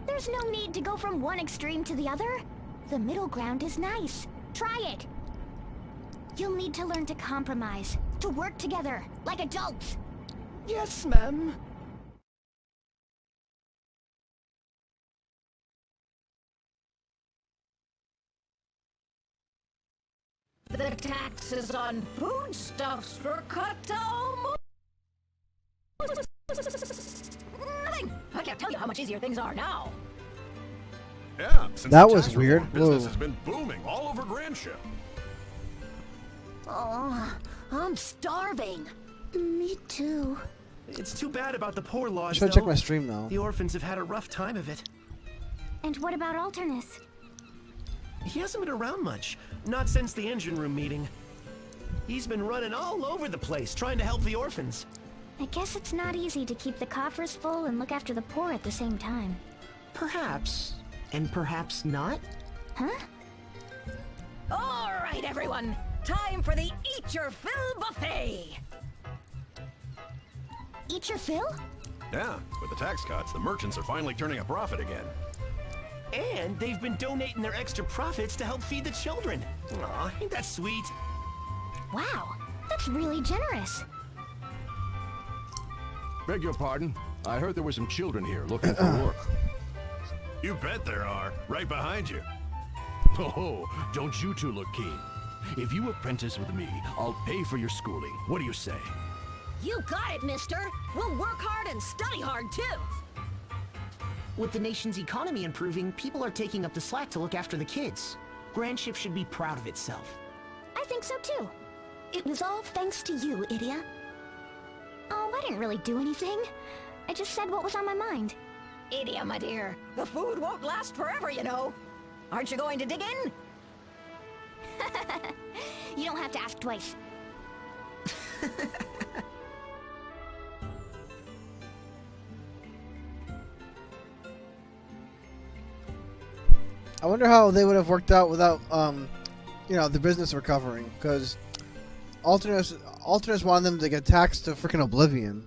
There's no need to go from one extreme to the other. The middle ground is nice. Try it. You'll need to learn to compromise, to work together, like adults. Yes, ma'am. The taxes on foodstuffs were cut to almost nothing. I can't tell you how much easier things are now. Yeah, since That the was tax weird. reform business Whoa. has been booming all over Grand Ship. Oh, I'm starving. Me too. It's too bad about the poor laws, Should I though. check my stream now? The orphans have had a rough time of it. And what about Alternis? He hasn't been around much. Not since the engine room meeting. He's been running all over the place, trying to help the orphans. I guess it's not easy to keep the coffers full and look after the poor at the same time. Perhaps. And perhaps not? Huh? All right, everyone. Time for the Eat Your Fill buffet. Eat your fill? Yeah, with the tax cuts, the merchants are finally turning a profit again. And they've been donating their extra profits to help feed the children. Aw, ain't that sweet? Wow, that's really generous. Beg your pardon? I heard there were some children here looking for work. You bet there are. Right behind you. Oh, don't you two look keen? If you apprentice with me, I'll pay for your schooling. What do you say? You got it, mister. We'll work hard and study hard, too. With the nation's economy improving, people are taking up the slack to look after the kids. Grandship should be proud of itself. I think so too. It was all thanks to you, Idia. Oh, I didn't really do anything. I just said what was on my mind. Idia, my dear, the food won't last forever, you know. Aren't you going to dig in? You don't have to ask twice. I wonder how they would have worked out without, you know, the business recovering. Because Alternis wanted them to get taxed to freaking oblivion.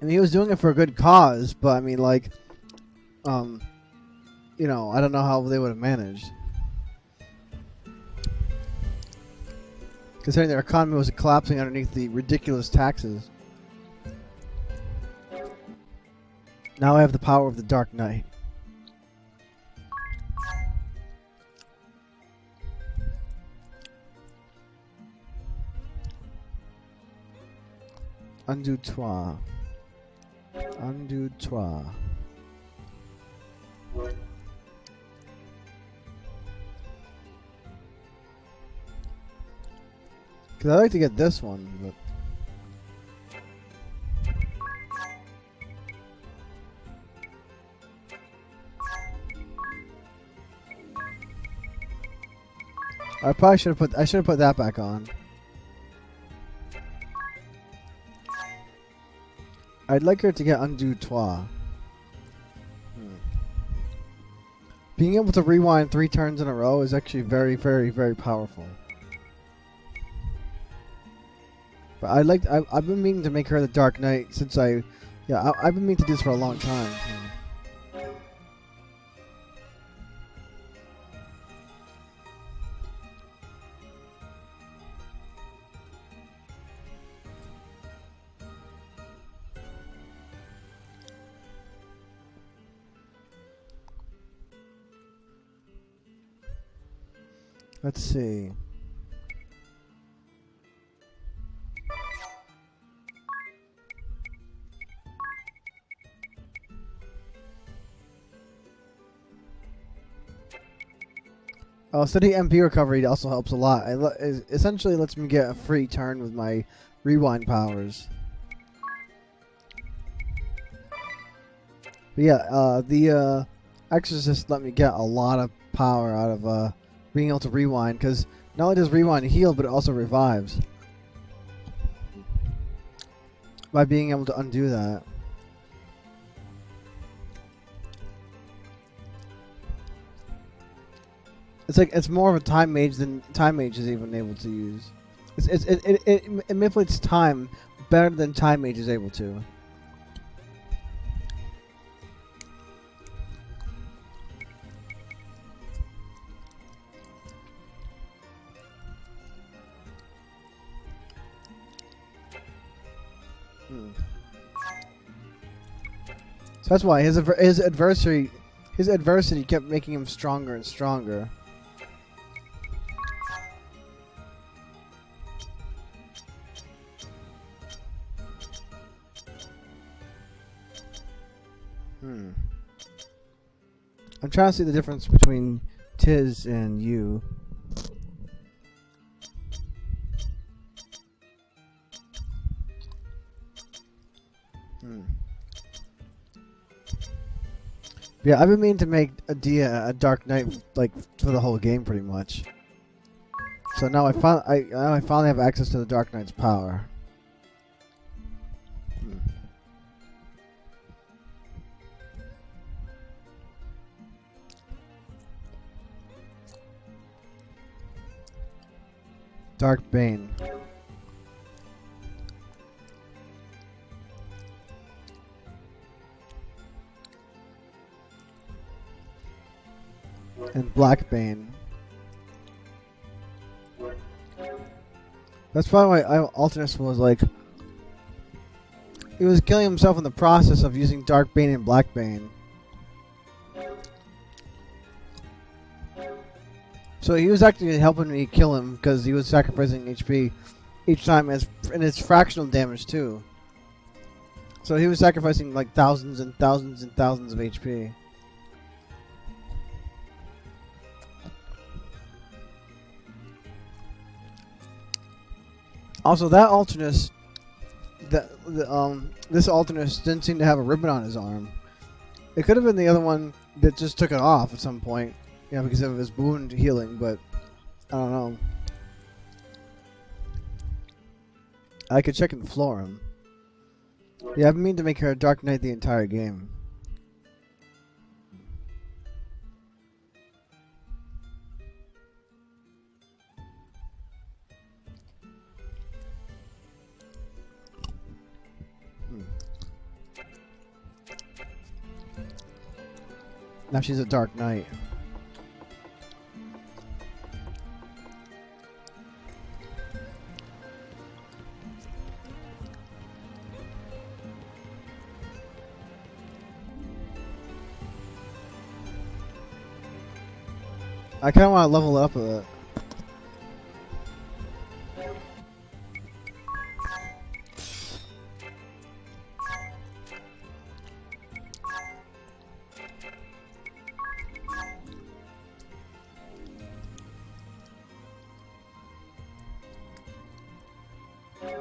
I mean, he was doing it for a good cause, but I mean, like, you know, I don't know how they would have managed. Considering their economy was collapsing underneath the ridiculous taxes. Now I have the power of the Dark Knight. Undo-toi. Undo-toi. Because I like to get this one, but... I probably should have put that back on. I'd like her to get undo-toi. Being able to rewind 3 turns in a row is actually very, very, very powerful. But I've been meaning to make her the Dark Knight since I've been meaning to do this for a long time. Let's see. Oh, steady MP recovery also helps a lot. It essentially lets me get a free turn with my rewind powers. But yeah, the Exorcist let me get a lot of power out of being able to rewind, because not only does rewind heal, but it also revives. By being able to undo that. It's like it's more of a time mage than Time Mage is even able to use. It manipulates time better than Time Mage is able to. So that's why his adversity kept making him stronger and stronger. I'm trying to see the difference between Tiz and you. Yeah, I've been meaning to make a Dark Knight like for the whole game, pretty much. So now I finally have access to the Dark Knight's power. Dark Bane. And Black Bane. That's probably why Alternis was like... He was killing himself in the process of using Dark Bane and Black Bane. So he was actually helping me kill him because he was sacrificing HP each time, and it's fractional damage too. So he was sacrificing like thousands and thousands and thousands of HP. Also, that Alternis, this Alternis didn't seem to have a ribbon on his arm. It could have been the other one that just took it off at some point. Yeah, because of his wound healing, but I don't know. I could check and floor him. Yeah, I've been meaning to make her a Dark Knight the entire game. Now she's a Dark Knight. I kind of want to level up a bit.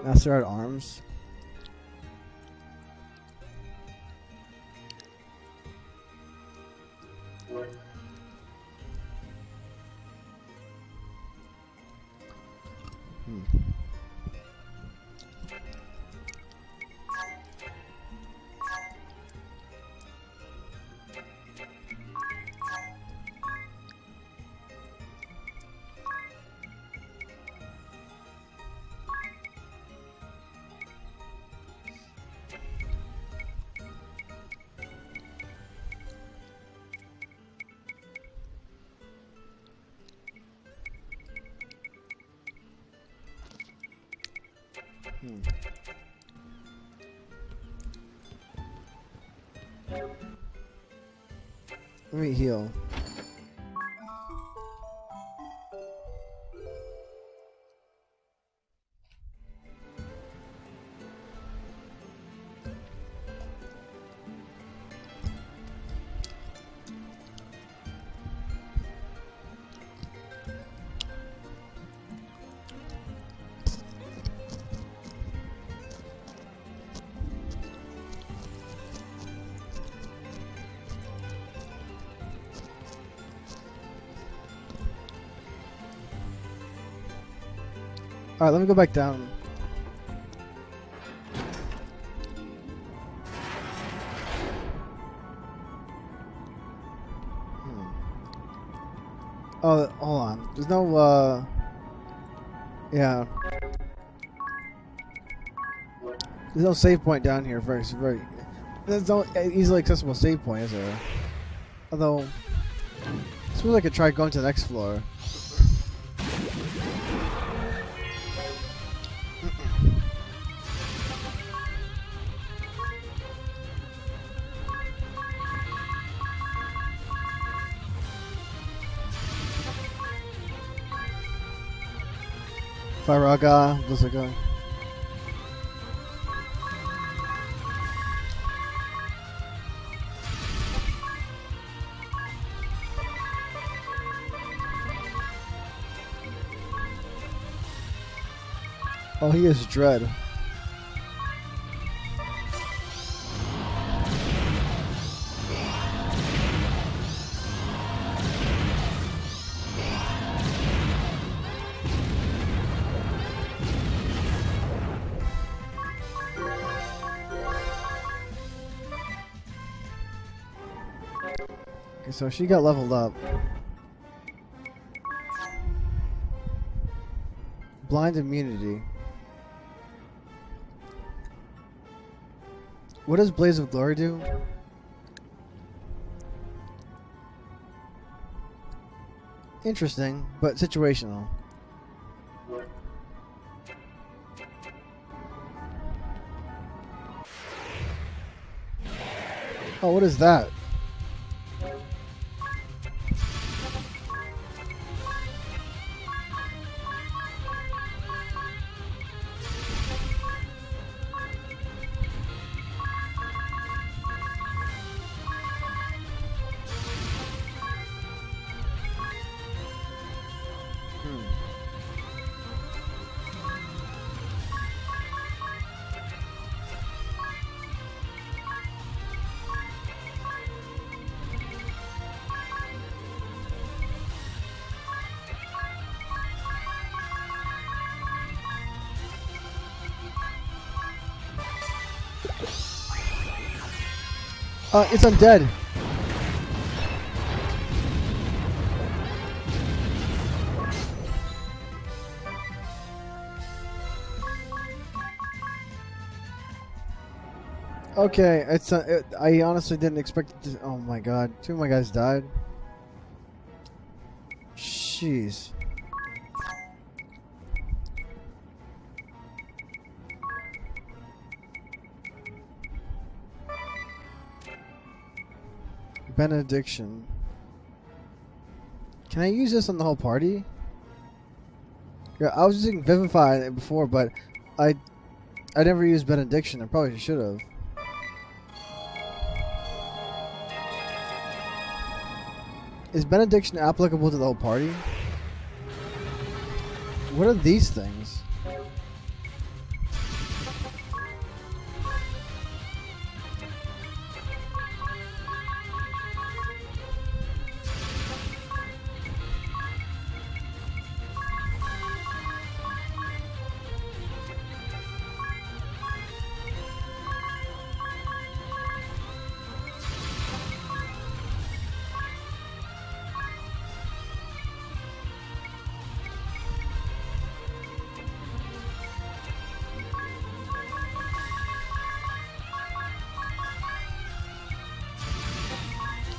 Master at Arms. Let me heal. Alright, let me go back down. Oh, hold on. There's no, yeah. There's no save point down here first. Right. There's no easily accessible save point, is there? Although, I suppose I could try going to the next floor. Faraga, Blizzard. Oh, he is Dread. Okay, so she got leveled up. Blind immunity. What does Blaze of Glory do? Interesting, but situational. Oh, what is that? It's undead. Okay, it's I honestly didn't expect it to. Oh my god, 2 of my guys died. Jeez. Benediction. Can I use this on the whole party? Yeah, I was using Vivify before, but I never used Benediction. I probably should have. Is Benediction applicable to the whole party? What are these things?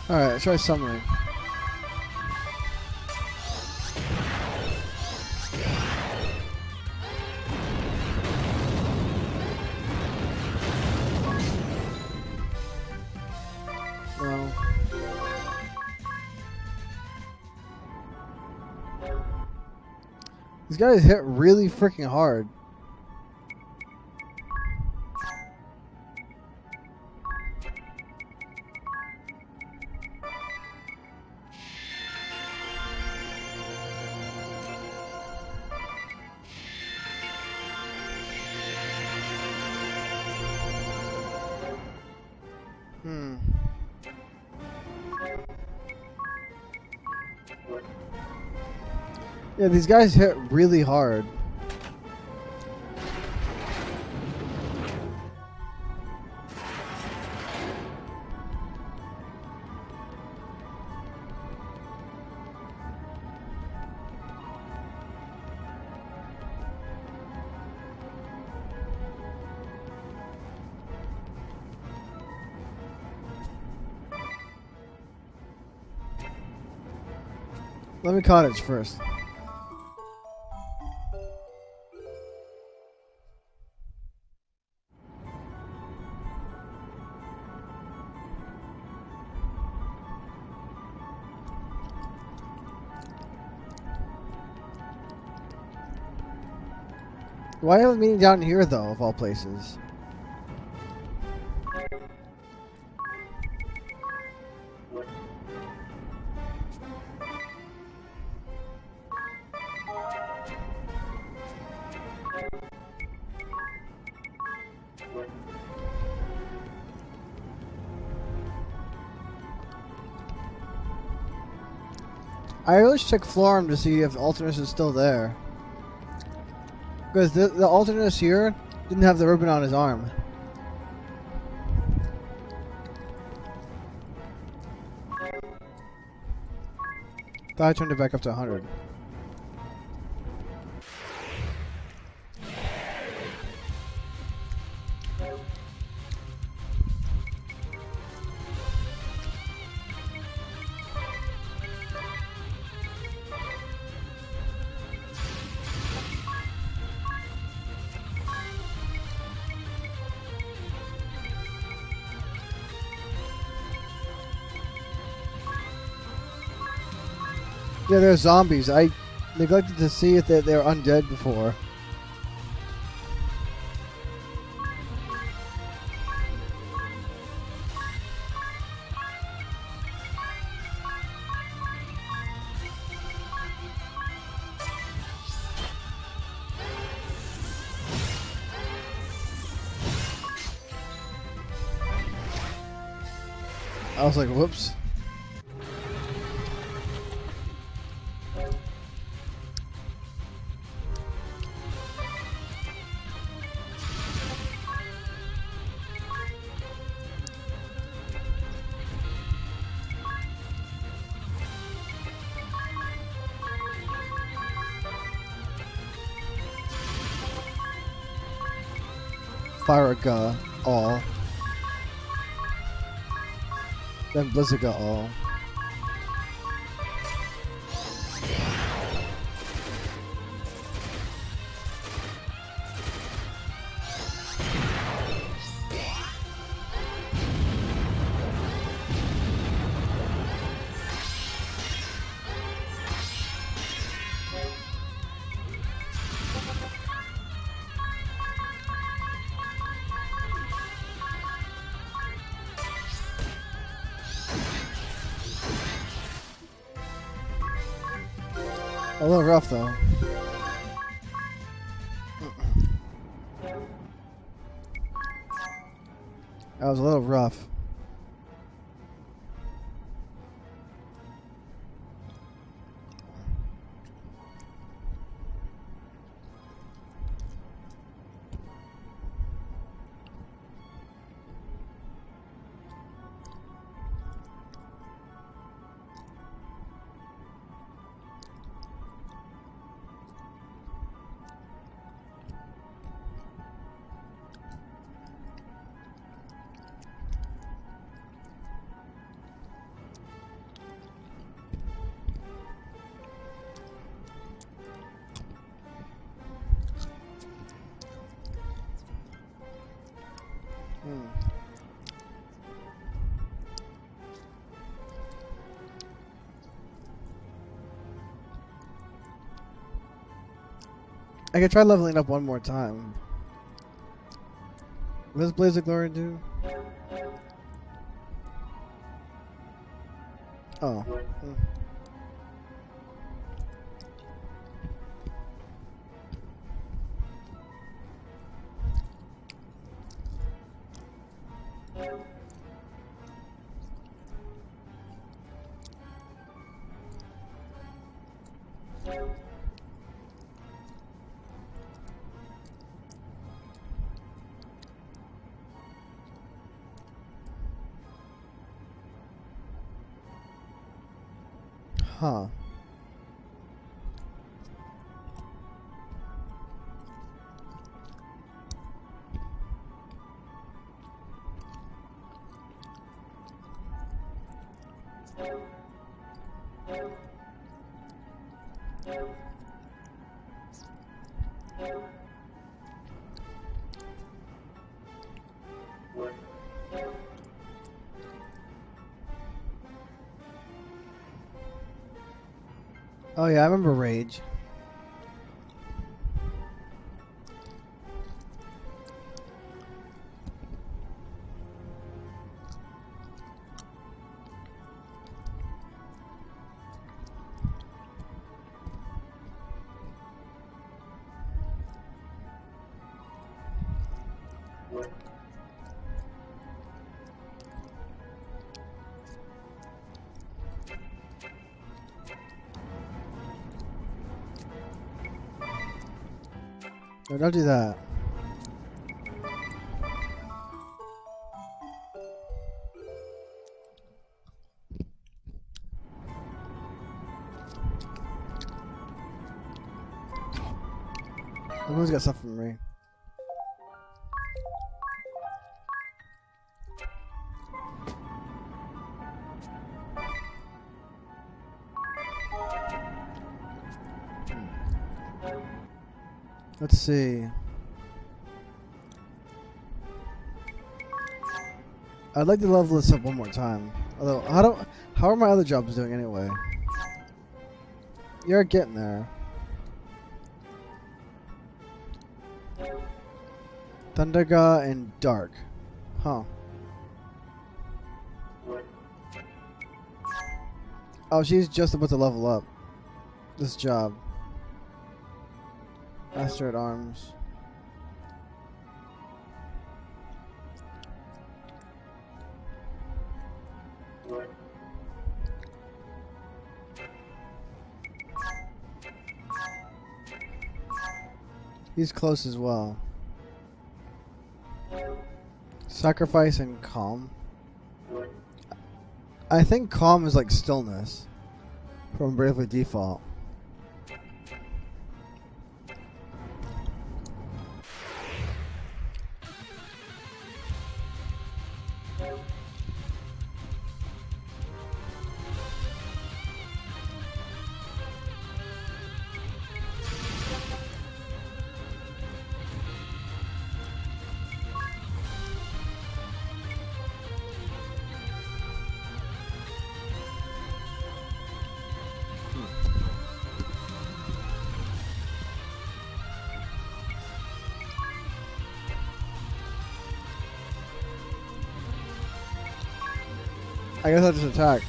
Alright, let's try summary. No. These guys hit really freaking hard. Yeah, these guys hit really hard. Let me cottage first. Why have a meeting down here, though, of all places? I really should check Florum to see if Alternis is still there. Because the Alternis here didn't have the ribbon on his arm. Thought I turned it back up to 100. Yeah, they're zombies. I neglected to see if they're undead before. I was like, whoops. Faraga all. Then Blizzaga all. A little rough though. That was a little rough. I could try leveling up one more time. What does Blaze of Glory do? Oh. Huh. Oh yeah, I remember Rage. No, don't do that. Everyone's got stuff from me. Let's see. I'd like to level this up one more time. Although, how are my other jobs doing anyway? You're getting there. Thunderga and Dark. Huh. Oh, she's just about to level up. This job. Master at Arms. He's close as well. Sacrifice and Calm. I think Calm is like stillness from Bravely Default. I guess I'll just attack.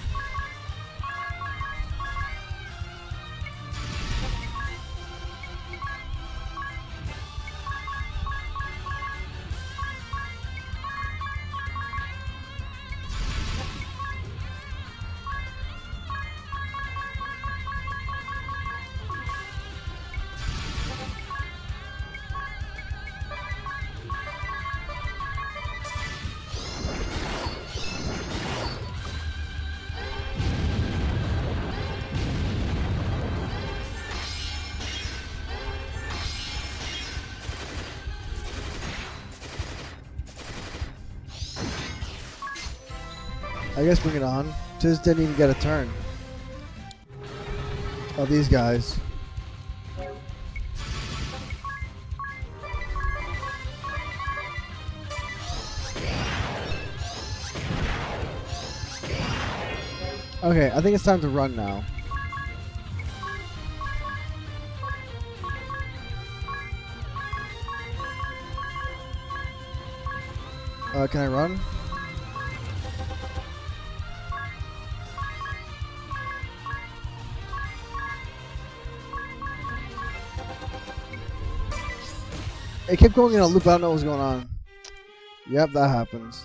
I guess bring it on. Just didn't even get a turn. Oh, these guys. Okay, I think it's time to run now. Can I run? It kept going in a loop. I don't know what's going on. Yep, that happens.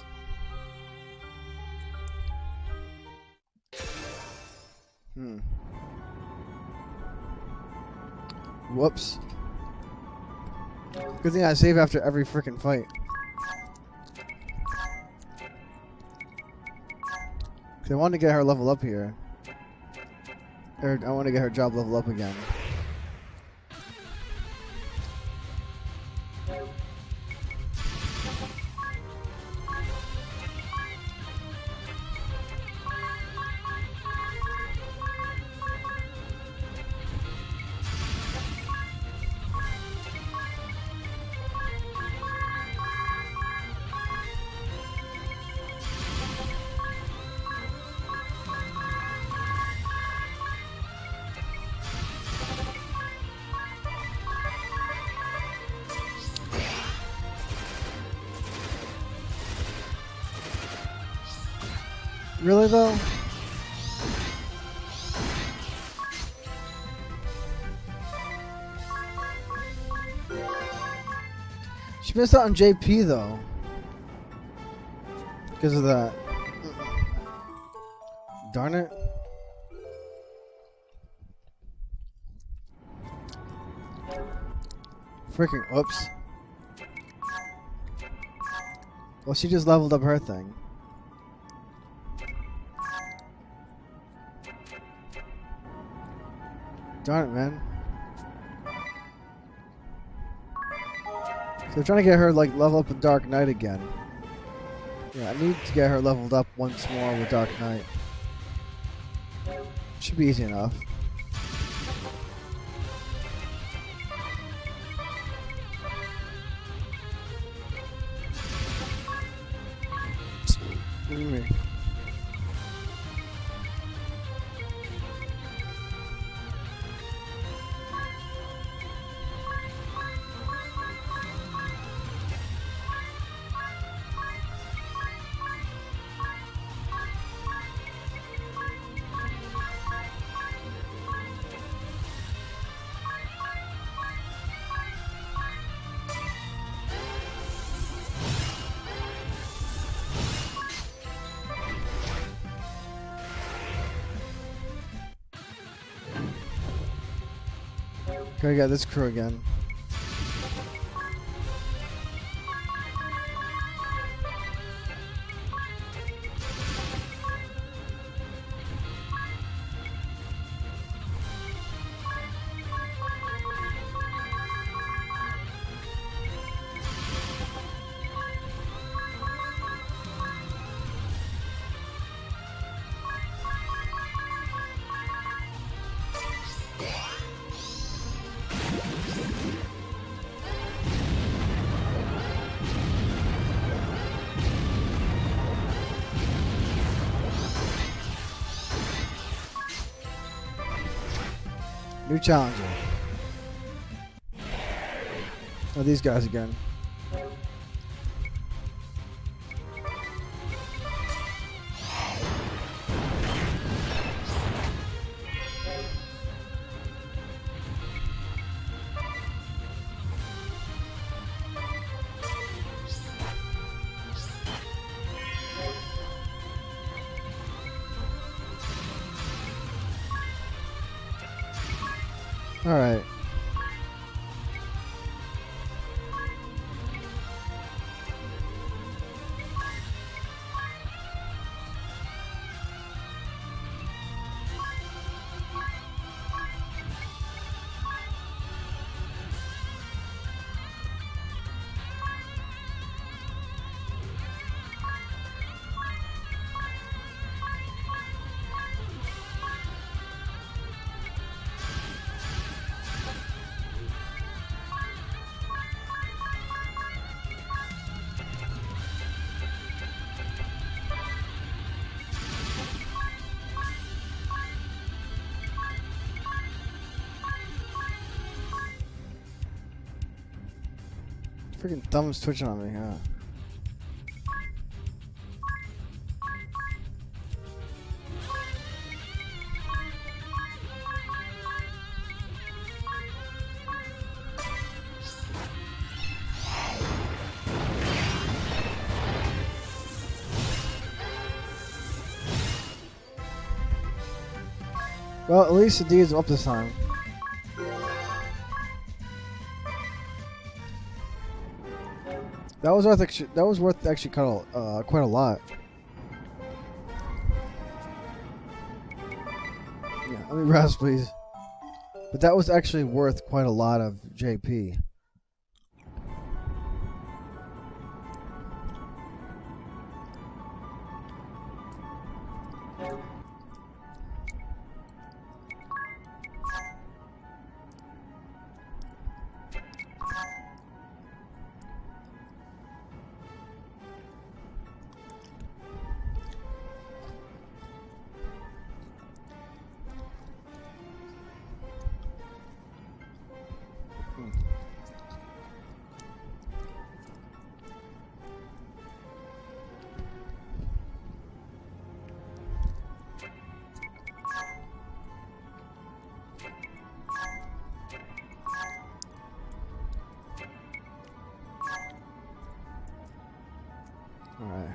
Whoops. Good thing I save after every freaking fight. Cause I wanted to get her level up here. Or I want to get her job level up again. Really though? She missed out on JP though. Because of that. Darn it. Freaking oops. Well, she just leveled up her thing. Darn it, man. They're trying to get her like level up in Dark Knight again. Yeah, I need to get her leveled up once more with Dark Knight. Should be easy enough. What do you mean? Okay, I got this crew again. New challenger. Oh, these guys again. All right. Freaking thumb's twitching on me, huh? Well, at least the D is up this time. That was worth actually quite a lot. Yeah, let me rest, please. But that was actually worth quite a lot of JP. Alright.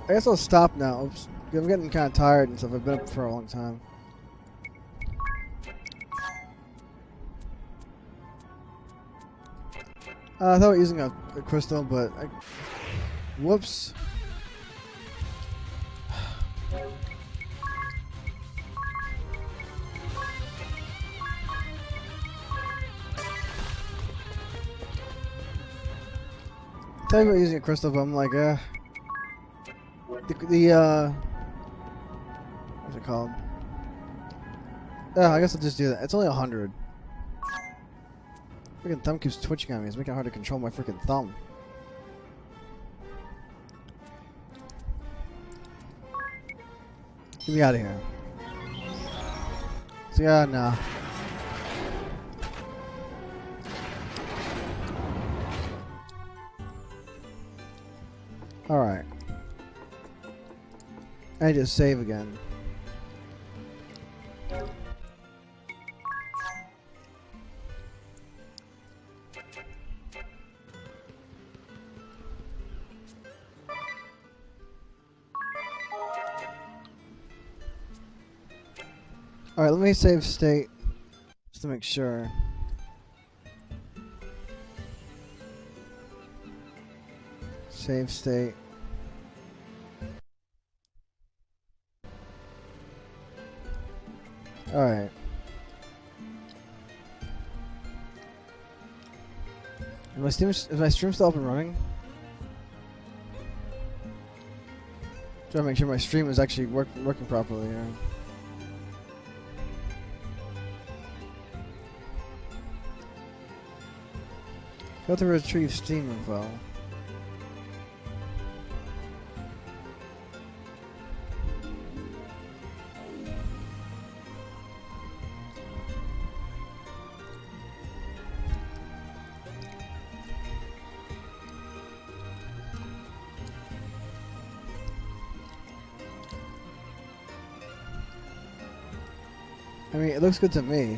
I guess I'll stop now. Oops. I'm getting kind of tired and stuff. I've been up for a long time. I thought we were using a crystal, but whoops. I thought we were using a crystal, but I'm like, what's it called? Yeah, I guess I'll just do that. It's only 100. Freaking thumb keeps twitching on me. It's making it hard to control my freaking thumb. Get me out of here. So yeah, nah. Alright. I need to save again. Alright, let me save state just to make sure. Save state. Alright. Is my stream still up and running? Trying to make sure my stream is actually working properly here. Failed to retrieve Steam info. I mean, it looks good to me.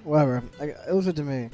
Whatever. It looks good to me.